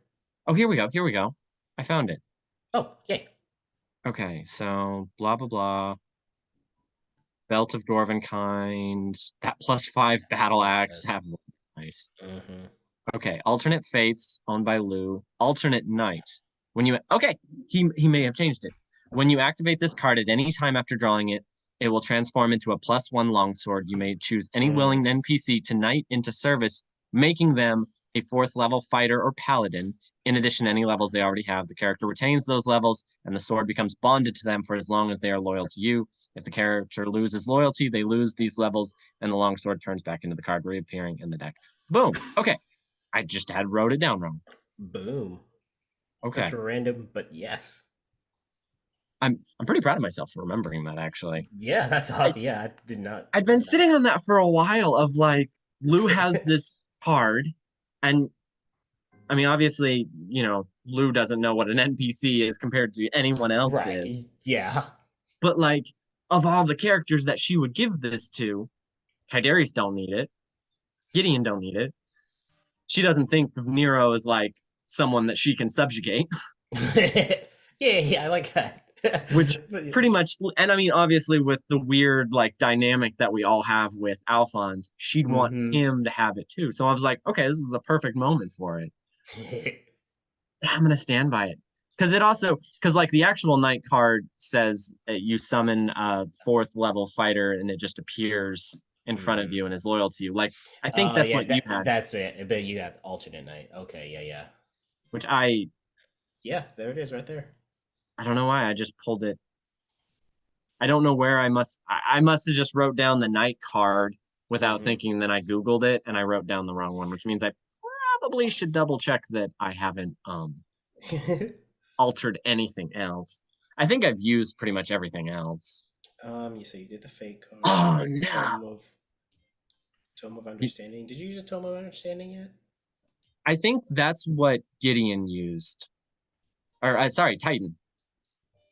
Oh, here we go. Here we go. I found it. Oh, yay. Okay, so blah blah blah. Belt of Dwarven kind. That +5 battle axe. Have nice. Mm-hmm. Okay, alternate fates owned by Lou. Alternate knight. When you he may have changed it. When you activate this card at any time after drawing it, it will transform into a +1 longsword. You may choose any willing NPC to knight into service, making them a 4th level fighter or paladin. In addition to any levels they already have, the character retains those levels, and the sword becomes bonded to them for as long as they are loyal to you. If the character loses loyalty, they lose these levels, and the longsword turns back into the card, reappearing in the deck. Boom. Okay. I just had wrote it down wrong. Boom. Okay. Such a random, but yes. I'm pretty proud of myself for remembering that, actually. Yeah, that's awesome. Yeah, I did not. I'd been sitting on that for a while of like, Lou has this card, and I mean, obviously, Lou doesn't know what an NPC is compared to anyone else's. Right. Yeah. But like, of all the characters that she would give this to, Kaidarius don't need it. Gideon don't need it. She doesn't think of Nero as like someone that she can subjugate, Yeah, I like that. which But pretty much, and I mean, obviously, with the weird like dynamic that we all have with Alphonse, she'd want Mhm. him to have it too. So I was like, okay, this is a perfect moment for it. I'm gonna stand by it because it also because like the actual night card says you summon a 4th level fighter and it just appears in front of you and is loyal to you. Like I think Oh that's yeah, what you had, that's it. But you got alternate night. Okay, yeah. which Yeah, there it is right there. I don't know why I just pulled it. I don't know where I must have just wrote down the night card without Mhm. thinking. Then I Googled it and I wrote down the wrong one, which means I probably should double check that I haven't altered anything else. I think I've used pretty much everything else. You say you did the fake card. Oh no. Tome of Understanding. Did you use a Tome of Understanding yet? I think that's what Gideon used. Or sorry, Titan.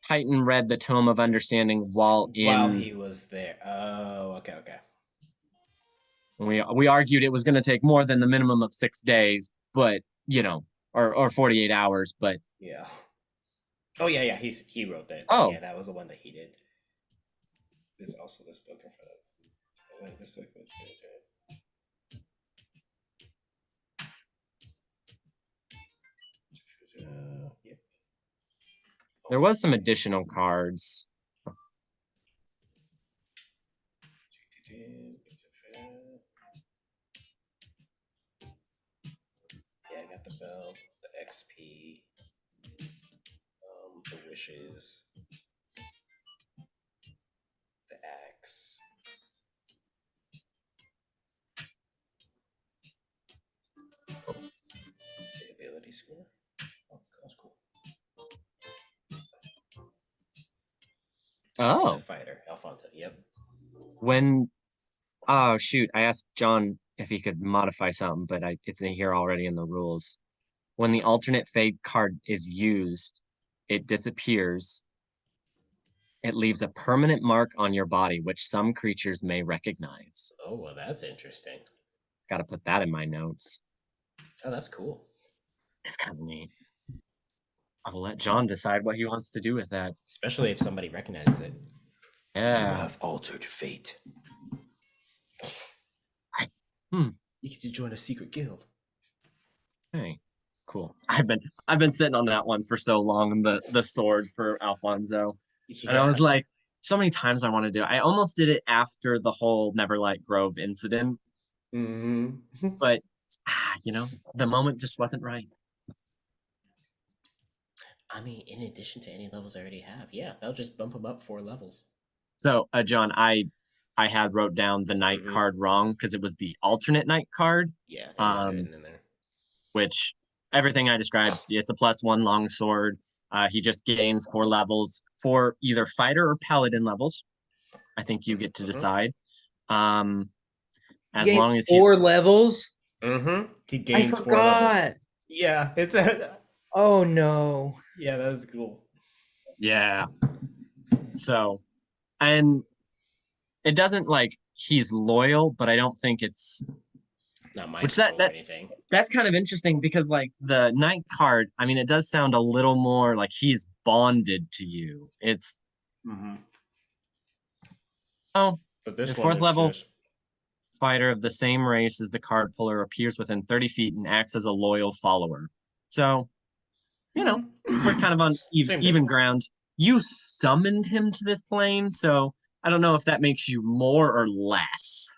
Titan read the Tome of Understanding while While in he was there. Oh, okay. we argued it was going to take more than the minimum of 6 days, but or 48 hours, but Yeah. Oh yeah. He wrote that. oh, Yeah, that was the one that he did. There's also this book in front of. Wait, this book was yep. there was some additional cards. Yeah, I got the bell, the XP, the wishes, the axe. The ability score. Oh, that's cool. And the Oh, fighter, Alfonso. Yep. when oh shoot, I asked John if he could modify something, but it's in here already in the rules. When the alternate fate card is used, it disappears. It leaves a permanent mark on your body, which some creatures may recognize. Oh, well, that's interesting. Got to put that in my notes. Oh, that's cool. It's kind of neat. I'll let John decide what he wants to do with that. Especially if somebody recognizes it. You Yeah. have altered fate. Hmm. You get to join a secret guild. Hey, cool. I've been sitting on that one for so long, the sword for Alfonso. Yeah. And I was like, so many times I want to do it. I almost did it after the whole Neverlight Grove incident, but the moment just wasn't right. I mean, in addition to any levels I already have, yeah, they'll just bump them up 4 levels. So, John, I had wrote down the night card wrong because it was the alternate night card. Yeah, it is Um, written in there. which everything I described, it's a +1 longsword. He just gains 4 levels for either fighter or paladin levels. I think you get to decide. As long as 4 he's levels. He I gains 4 levels. forgot. Yeah, it's a. Oh no. Yeah, that is cool. yeah. So, and it doesn't like he's loyal, but I don't think it's Not mind which control or anything. that's kind of interesting because like the night card, I mean, it does sound a little more like he's bonded to you. It's oh, But this your one 4th is level just. fighter of the same race as the card puller appears within 30 feet and acts as a loyal follower. So, we're kind of on Same even difference. ground. You summoned him to this plane, so I don't know if that makes you more or less.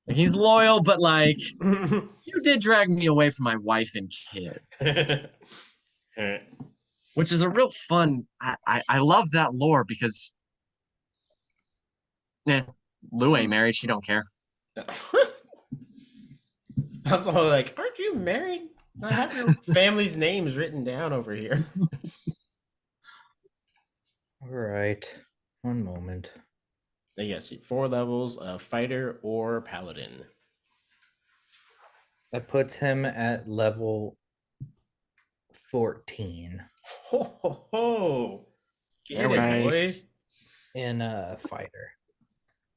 Like, he's loyal, but like you did drag me away from my wife and kids, which is a real fun. I love that lore because, Lou ain't married. She don't care. I'm all like, aren't you married? I have your family's names written down over here. All right. One moment. Yes, 4 levels of fighter or paladin. That puts him at level 14. Ho ho ho! Get There we it, go. boy. Nice. in a fighter.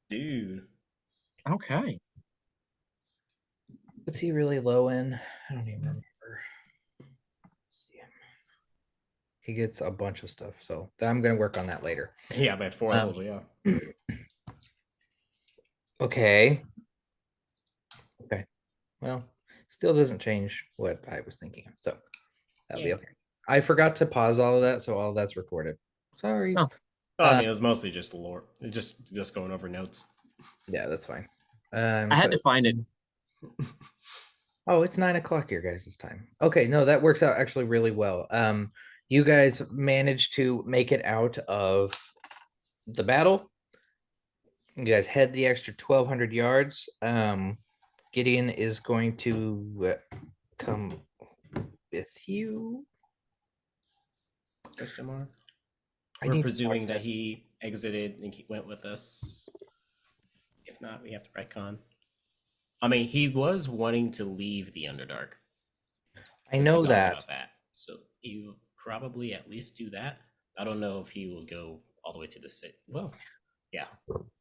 Dude. Okay. What's he really low in? I don't even remember. He gets a bunch of stuff, so I'm gonna work on that later. Yeah, by 4 Um, levels, yeah. Okay. Okay. Well, still doesn't change what I was thinking of, so that'll be Yeah. okay. I forgot to pause all of that, so all of that's recorded. Sorry. Oh. Well, I mean, it was mostly just lore. Just going over notes. Yeah, that's fine. I had to find it. Oh, it's 9 o'clock your guys' time. Okay, no, that works out actually really well. You guys managed to make it out of the battle. You guys head the extra 1,200 yards. Gideon is going to come with you. Question mark. I We're need to presuming mark that he exited and he went with us. If not, we have to retcon. I mean, he was wanting to leave the Underdark. I 'Cause know he talked that. about that. So he will probably at least do that. I don't know if he will go all the way to the city. Well, yeah,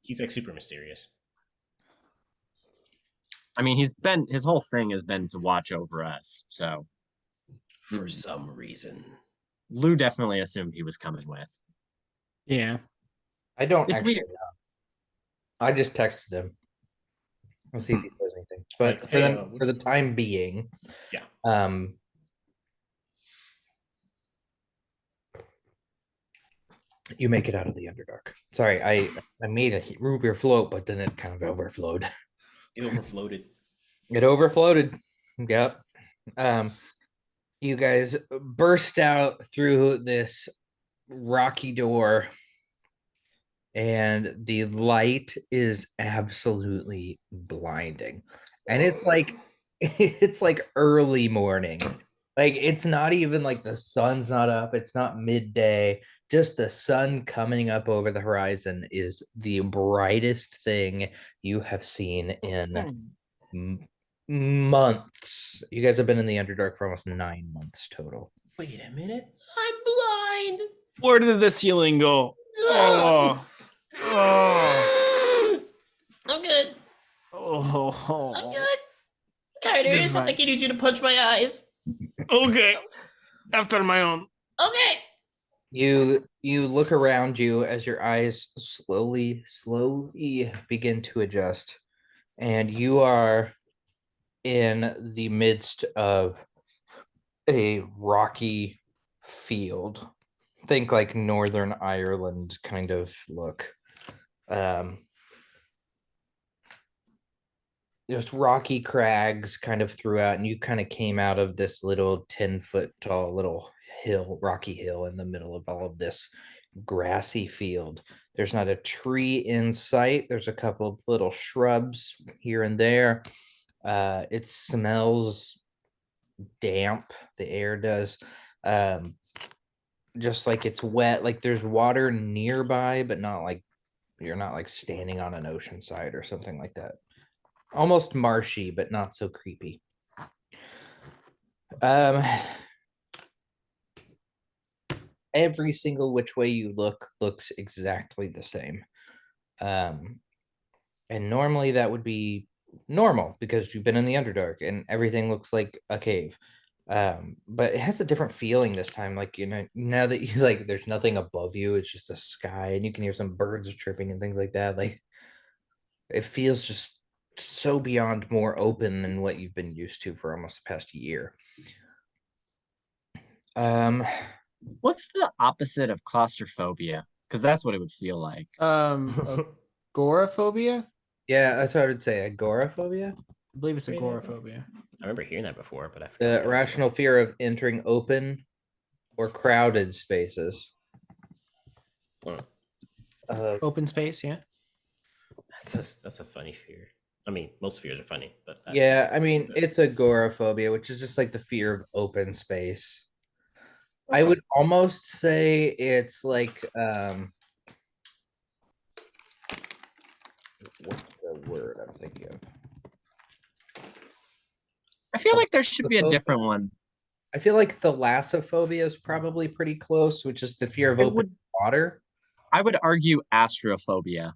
he's like super mysterious. I mean, his whole thing has been to watch over us. So For some reason. Lou definitely assumed he was coming with. Yeah. I don't It's actually weird. know. I just texted him. We'll see if he says anything. But Like, for hey, for the time being, Yeah. You make it out of the Underdark. Sorry, I made a root beer float, but then it kind of overflowed. It overfloated. It overfloated. Yep. You guys burst out through this rocky door, and the light is absolutely blinding. And it's like it's like early morning. Like it's not even like the sun's not up, it's not midday. Just the sun coming up over the horizon is the brightest thing you have seen in months. You guys have been in the Underdark for almost 9 months total. Wait a minute. I'm blind. Where did the ceiling go? Oh. Oh. I'm good. Oh. I'm good. Carter, This is I think I need you to punch my eyes. Okay. After my own. Okay. You look around you as your eyes slowly begin to adjust, and you are in the midst of a rocky field. Think like Northern Ireland kind of look. Just rocky crags kind of throughout, and you kind of came out of this little 10-foot tall little rocky hill in the middle of all of this grassy field. There's not a tree in sight. There's a couple of little shrubs here and there. It smells damp. The air does. Just like it's wet. Like there's water nearby, but not like you're not like standing on an ocean side or something like that. Almost marshy, but not so creepy. Every single which way you look looks exactly the same. And normally that would be normal because you've been in the Underdark and everything looks like a cave. But it has a different feeling this time. Like, you know, now that you like there's nothing above you, it's just a sky and you can hear some birds chirping and things like that. Like it feels just so beyond more open than what you've been used to for almost the past year. What's the opposite of claustrophobia? Because that's what it would feel like. Agoraphobia? Yeah, that's what I would say. Agoraphobia, I believe it's agoraphobia. I remember hearing that before, but I forgot. the what it was. irrational fear of entering open or crowded spaces. Open space, yeah. That's a funny fear. I mean, most fears are funny, but Yeah, I mean, it's agoraphobia, which is just like the fear of open space. I would almost say it's like what's the word I'm thinking of? I feel like there should be a different one. I feel like thalassophobia is probably pretty close, which is the fear of It open would water. I would argue astrophobia.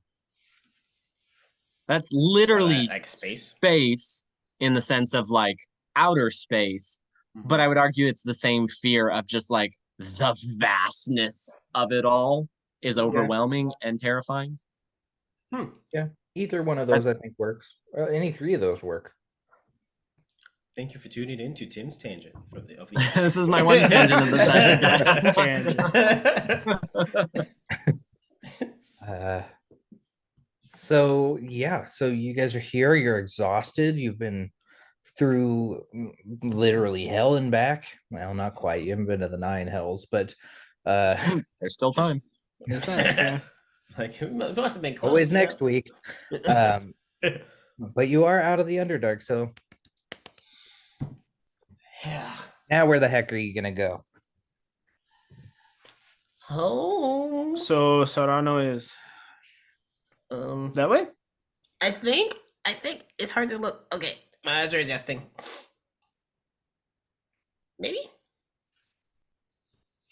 That's For that, literally like space. space in the sense of like outer space, but I would argue it's the same fear of just like the vastness of it all is overwhelming and terrifying. Yeah, either one of I- those I think works. Any three of those work. Thank you for tuning in to Tim's Tangent for the of the This is my one tangent of the session, Uh, so yeah, so you guys are here. You're exhausted. You've been through literally hell and back. Well, not quite. You haven't been to the 9 hells, but There's still time. What is that? Yeah. Like it must have been close. always you know? next week. But you are out of the Underdark. So Yeah. now, where the heck are you gonna go? Oh. So Serrano is that way? I think it's hard to look. Okay, my eyes are adjusting. Maybe.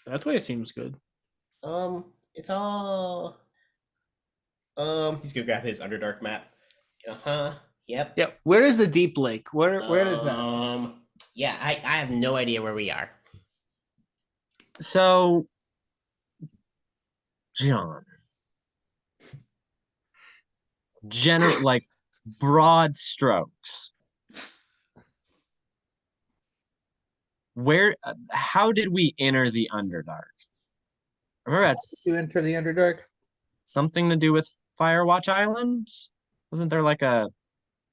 That way seems good. It's all. He's gonna grab his Underdark map. Yep. Yeah. Where is the deep lake? Where is that? Yeah, I have no idea where we are. So, John, like broad strokes. How did we enter the Underdark? I remember that's You enter the Underdark. something to do with Firewatch Island. Wasn't there like a?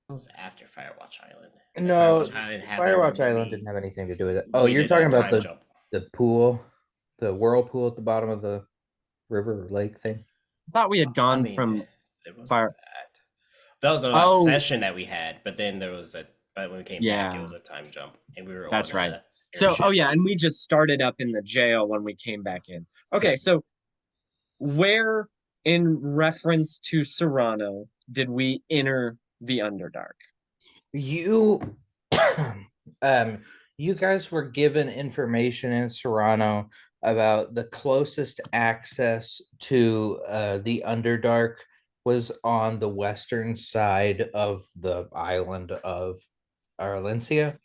It was after Firewatch Island. No, Firewatch Island had Firewatch where Island we- didn't have anything to do with it. Oh, we you're did a talking about time jump. the pool, the whirlpool at the bottom of the river or lake thing. I thought we had gone I mean, from there was Fire. that was the last Oh. session that we had, but then there was but when we came back, Yeah. it was a time jump, and we were. That's on right. a So, airship. oh yeah, and we just started up in the jail when we came back in. Okay, so where in reference to Serrano did we enter the Underdark? You, you guys were given information in Serrano about the closest access to the Underdark was on the western side of the island of Arlencia,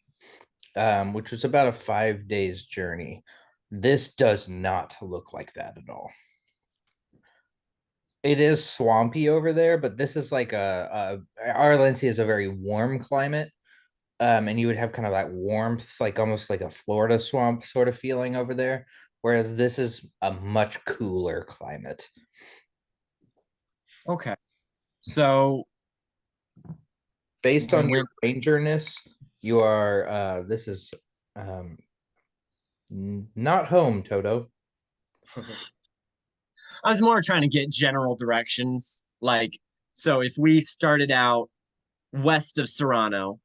which was about a 5 days journey. This does not look like that at all. It is swampy over there, but this is like Arlencia is a very warm climate. And you would have kind of that warmth, like almost like a Florida swamp sort of feeling over there. Whereas this is a much cooler climate. Okay. So Based on when your rangerness, you are this is not home, Toto. I was more trying to get general directions. Like, so if we started out west of Serrano,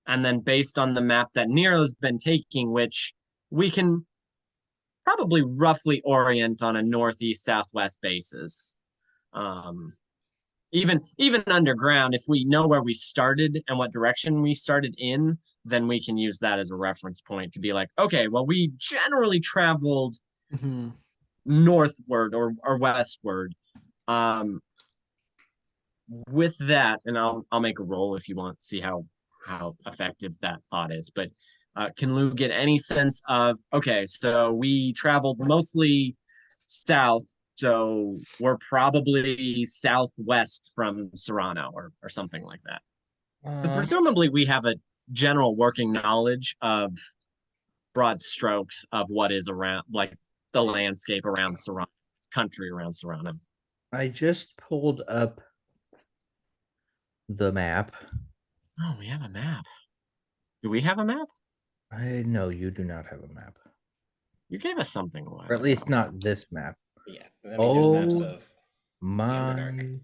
and then based on the map that Nero's been taking, which we can probably roughly orient on a northeast southwest basis. Even underground, if we know where we started and what direction we started in, then we can use that as a reference point to be like, okay, well, we generally traveled northward or westward. With that, and I'll make a roll if you want to see how effective that thought is. But can Lou get any sense of, okay, so we traveled mostly south, so we're probably southwest from Serrano or something like that. Presumably we have a general working knowledge of broad strokes of what is around, like the landscape around Serrano, country around Serrano. I just pulled up the map. Oh, we have a map. Do we have a map? I know you do not have a map, You gave us something a while or at least ago. not this map. Yeah, I mean, there's maps Oh, of My Underdark.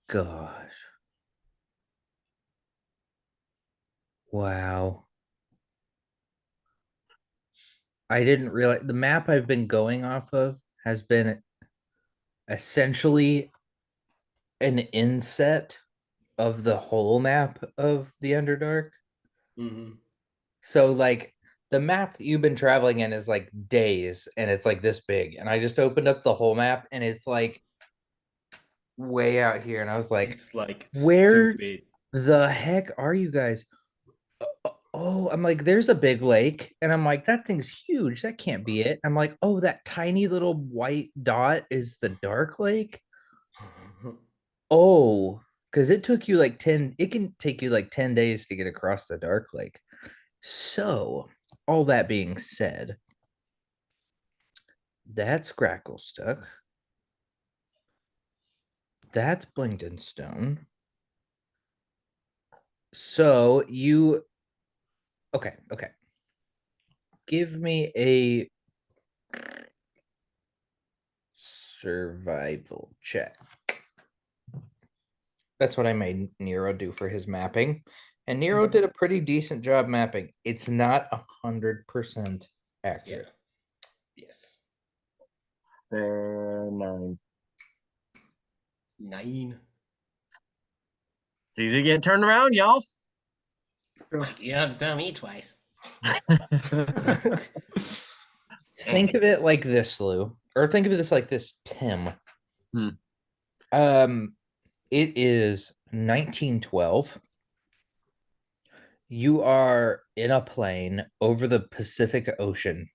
gosh. Wow. I didn't realize the map I've been going off of has been essentially an inset of the whole map of the Underdark. Mm-hmm. So like the map that you've been traveling in is like days and it's like this big. And I just opened up the whole map and it's like way out here. And I was like, It's like where stupid. the heck are you guys? Oh, I'm like, there's a big lake. And I'm like, that thing's huge. That can't be it. I'm like, oh, that tiny little white dot is the dark lake. Oh, because it took you like 10, it can take you like 10 days to get across the dark lake. So, all that being said, that's Gracklestuck. That's Blingden Stone. So you okay. Give me a survival check. That's what I made Nero do for his mapping. And Nero did a pretty decent job mapping. It's not 100% accurate. Yes. 9. 9. It's easy to get turned around, y'all. You don't have to tell me twice. Think of it like this, Lou, or think of this like this, Tim. Hmm. It is 1912. You are in a plane over the Pacific Ocean,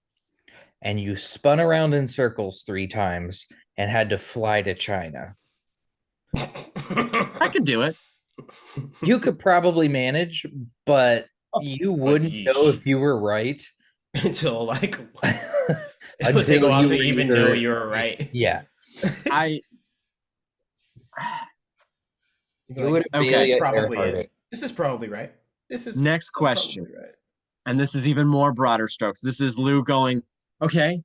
and you spun around in circles 3 times and had to fly to China. I could do it. You could probably manage, but you wouldn't know if you were right Until like it would take a until while you to were even know you were right. Yeah. I You would okay. This is probably Earhart it. This is probably right. This is Next question. probably right. And this is even more broader strokes. This is Lou going, okay.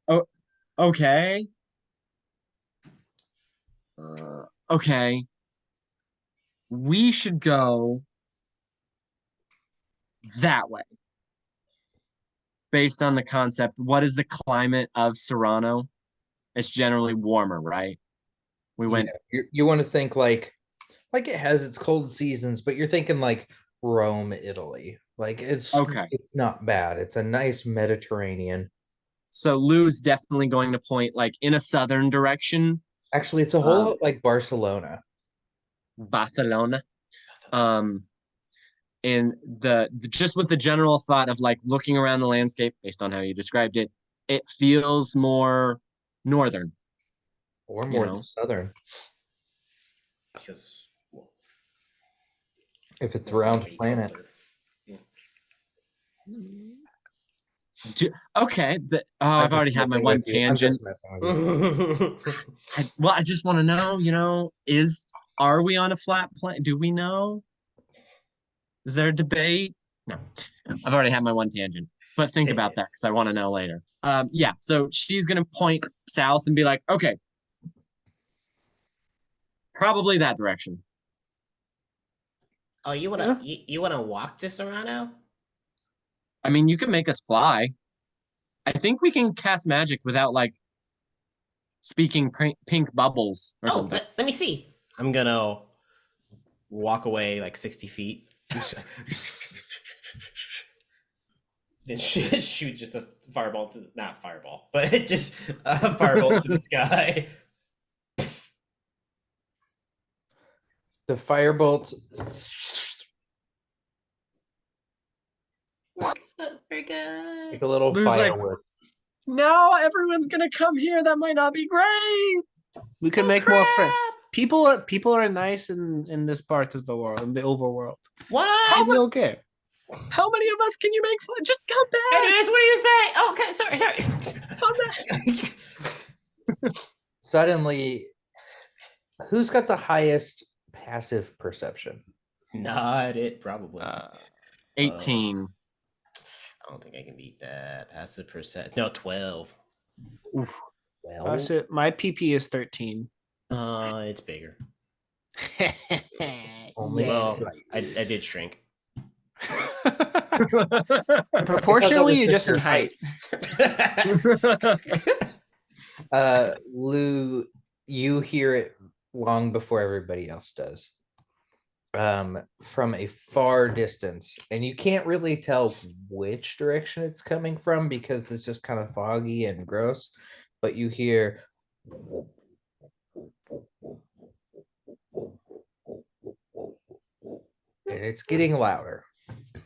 Oh, okay. Okay. We should go that way. Based on the concept, what is the climate of Serrano? It's generally warmer, right? We went You want to think like it has its cold seasons, but you're thinking like Rome, Italy. Like it's not bad. It's a nice Mediterranean. So Lou's definitely going to point like in a southern direction. Actually, it's a whole lot like Barcelona. Barcelona. And the just with the general thought of like looking around the landscape based on how you described it, it feels more northern. Or more southern. Because if it's around the planet. Okay. I've already had my one tangent. I just want to know, are we on a flat planet? Do we know? Is there a debate? No. I've already had my one tangent. But think about that because I want to know later. Yeah, so she's gonna point south and be like, okay. Probably that direction. Oh, you wanna walk to Serrano? I mean, you could make us fly. I think we can cast magic without like speaking pink bubbles or something. Let me see. I'm gonna walk away like 60 feet. Then shoot just a fireball to not fireball, but just a fireball to the sky. The firebolts. Very good. Like a little Lou's like, firework. no, everyone's gonna come here. That might not be great. We can make more friends. People are nice in this part of the world, in the overworld. What? Maybe okay. How many of us can you make? Just come back. Anyways, what do you say? Oh, okay, sorry. Come back. Suddenly, who's got the highest passive perception? Not it, probably. 18. I don't think I can beat that. Passive percent. No, 12. Oof. Well, That's it. My PP is 13. It's bigger. only Well, I did shrink. Proportionally, you're just in height. Lou, you hear it long before everybody else does. from a far distance, and you can't really tell which direction it's coming from because it's just kind of foggy and gross, but you hear and it's getting louder.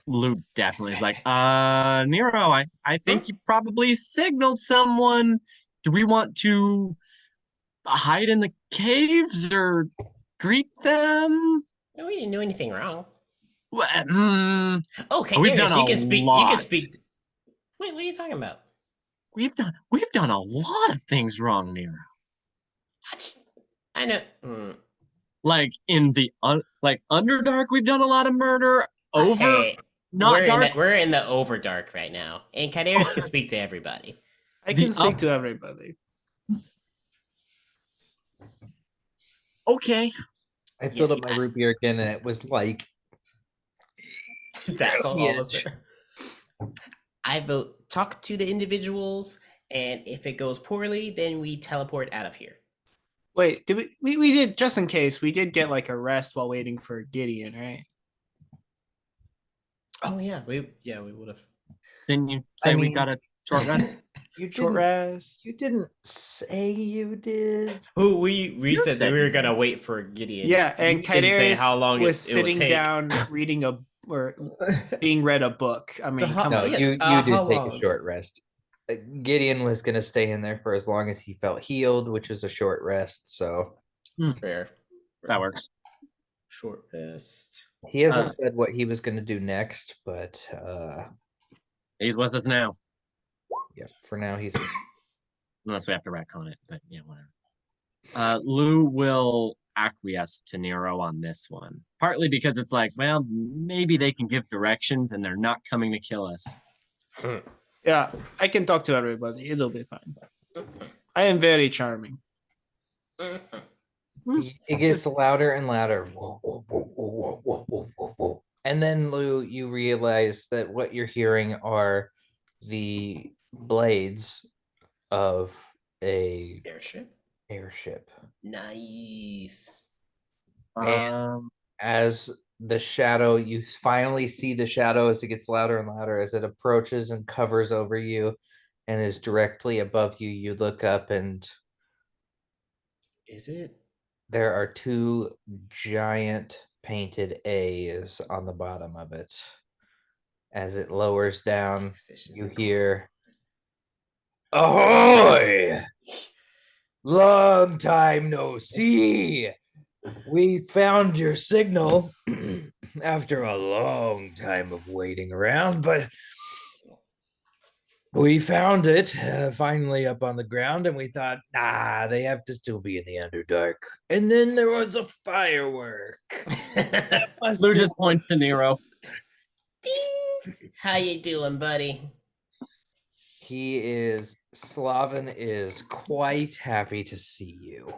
Lou definitely is like, Nero, I think you probably signaled someone. Do we want to hide in the caves or greet them? No, we didn't do anything wrong. Okay, we've Darius, done you a can speak. You lot. can speak. Wait, what are you talking about? We've done a lot of things wrong, Nero. What? I know. Like in the like Underdark, we've done a lot of murder. Hey, Not dark. we're in the Overdark right now, and Kadarius can speak to everybody. I The can speak up- to everybody. Okay. I filled Yes, up my root beer again, and it was like that all of us. Bitch. I vote talk to the individuals, and if it goes poorly, then we teleport out of here. Wait, did we did, just in case, we did get like a rest while waiting for Gideon, right? Oh yeah, we would have. Didn't you say we got a short rest? you Short didn't. rest. You didn't say you did. Who we You said that said we were you gonna did. wait for Gideon. Yeah, and We didn't say Kadarius how long was it would sitting take. down reading a or being read a book. I mean, how- come No, on. yes, you how did take a long? short rest. Gideon was going to stay in there for as long as he felt healed, which was a short rest. So Fair. That works. Short rest. he hasn't said what he was going to do next, but He's with us now. yeah, for now he's Unless we have to retcon it, but yeah, whatever. Lou will acquiesce to Nero on this one. Partly because it's like, well, maybe they can give directions and they're not coming to kill us. Yeah, I can talk to everybody. It'll be fine. I am very charming. it gets louder and louder. And then Lou, you realize that what you're hearing are the blades of a Airship. airship. Nice. As the shadow, you finally see the shadow as it gets louder and louder as it approaches and covers over you and is directly above you. You look up and Is it? there are two giant painted A's on the bottom of it. As it lowers down, you hear, "Ahoy! Long time no see. We found your signal after a long time of waiting around, but we found it finally up on the ground, and we thought, they have to still be in the Underdark. And then there was a firework. Lou just points to Nero. How you doing, buddy? Slavin is quite happy to see you.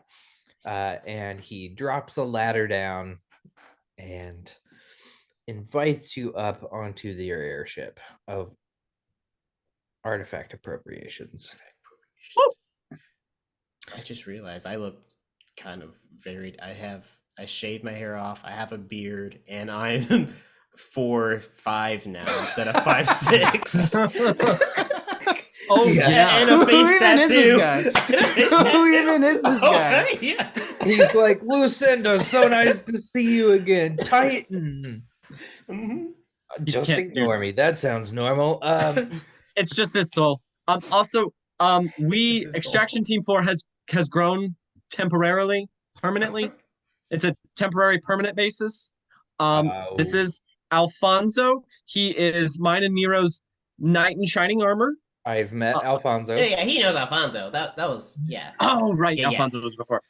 And he drops a ladder down and invites you up onto your airship of artifact appropriations. I just realized I look kind of varied. I shaved my hair off. I have a beard, and I'm 4'5" now instead of 5'6". Oh Yeah. And a Who face even is tattoo. this guy? Who even is this guy? Right, yeah. He's like, Lucinda, so nice to see you again. Titan. Mhm. Just can't do- ignore me. That sounds normal. It's just his soul. Also, we just his Extraction soul. Team 4 has grown temporarily, permanently. It's a temporary permanent basis. This is Alfonso. He is mine and Nero's knight in shining armor. I've met Alfonso. Yeah, he knows Alfonso. That was Oh right, Yeah, Alfonso was before.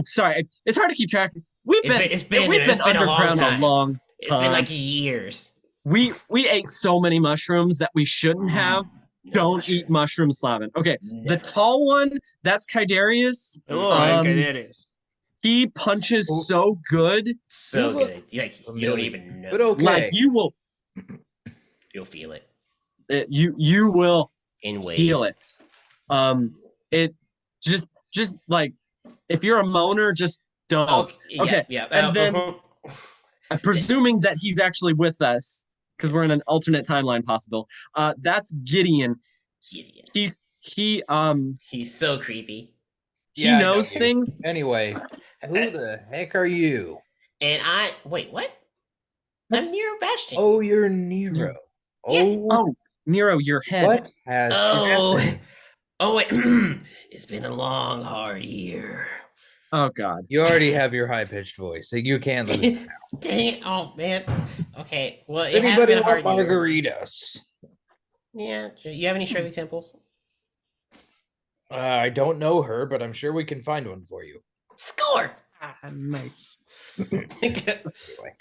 Sorry, it's hard to keep track. We've It's been been a long underground time. a long time. It's been like years. We ate so many mushrooms that we shouldn't have. No Don't eat mushrooms, Slavin. Okay, the Never. tall one, that's Kaidarius. Oh, it is. He punches so good, So You look good. You don't even know. But okay. like you'll feel it you will in ways. feel it. It just like if you're a moaner, just don't. Oh, yeah, Okay, yeah. and then I'm presuming that he's actually with us because we're in an alternate timeline possible. That's Gideon. Gideon. He so creepy. Yeah, I know knows you. things. Anyway, who the heck are you? And wait, what? That's- I'm Nero Bastion. Oh, you're Nero. Yeah. Oh, Oh, Nero, your head. what has happened? Oh wait. It's been a long, hard year. Oh God. You already have your high pitched voice, so you can't lose. Dang it! Oh man. Okay. Well, Does it has anybody been a want hard year. margaritas? Yeah. You have any Shirley Temples? I don't know her, but I'm sure we can find one for you. Score. Nice. Anyway,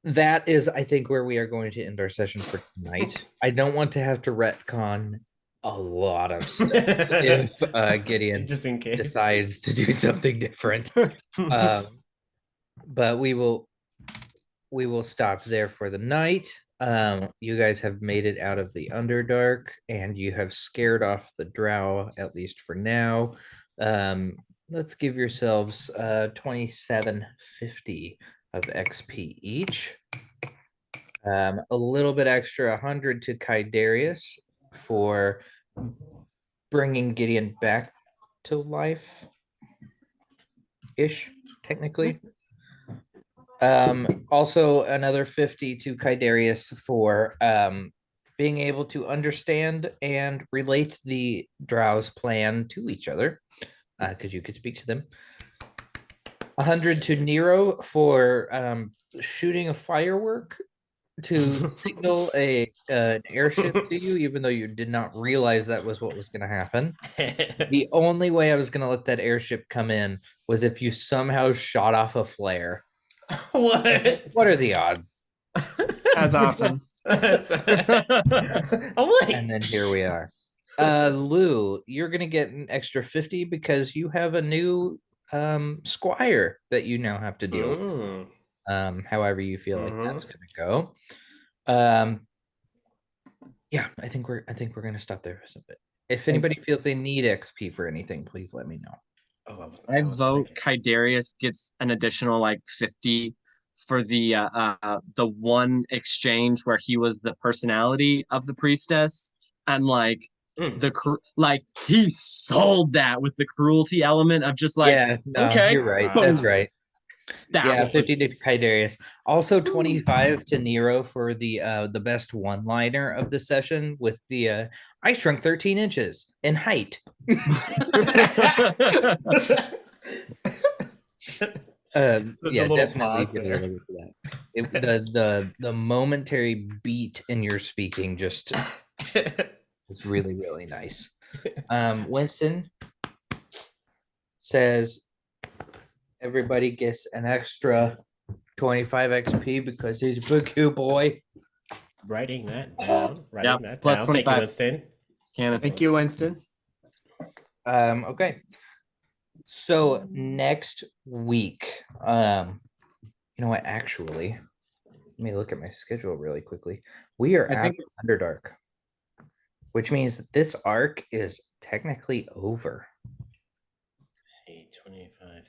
that is, I think, where we are going to end our session for tonight. I don't want to have to retcon a lot of stuff if Gideon Just in case. decides to do something different. But we will stop there for the night. You guys have made it out of the Underdark, and you have scared off the Drow, at least for now. Let's give yourselves 2750 of XP each. A little bit extra 100 to Kaidarius for bringing Gideon back to life ish, technically. Also another 50 to Kaidarius for being able to understand and relate the Drow's plan to each other, because you could speak to them. 100 to Nero for shooting a firework to signal an airship to you, even though you did not realize that was what was going to happen. The only way I was going to let that airship come in was if you somehow shot off a flare. What are the odds? That's awesome. Oh wait. And then here we are. Lou, you're gonna get an extra 50 because you have a new squire that you now have to deal with. However you feel like that's gonna go. Yeah, I think we're gonna stop there for a bit. If anybody feels they need XP for anything, please let me know. I vote Kaidarius gets an additional like 50 for the one exchange where he was the personality of the priestess, and like he sold that with the cruelty element of just like, yeah, no, okay, you're right. boom. That's right. That Yeah, was 50 to Kaidarius. Also 25 to Nero for the best one-liner of the session with the I shrunk 13 inches in height. Yeah, definitely give it a look for that. The momentary beat in your speaking just was really, really nice. Winston says everybody gets an extra 25 XP because he's a big cute boy. Writing that down. Plus 25. Thank you, Winston. Thank you, Winston. Okay. So next week, you know what? Actually, let me look at my schedule really quickly. We are out of Underdark, which means that this arc is technically over. 25.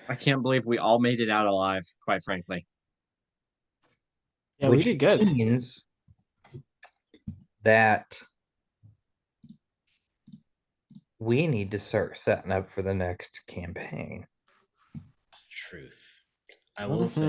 I can't believe we all made it out alive, quite frankly. Yeah, we did good. Which means that we need to start setting up for the next campaign. Truth. I will say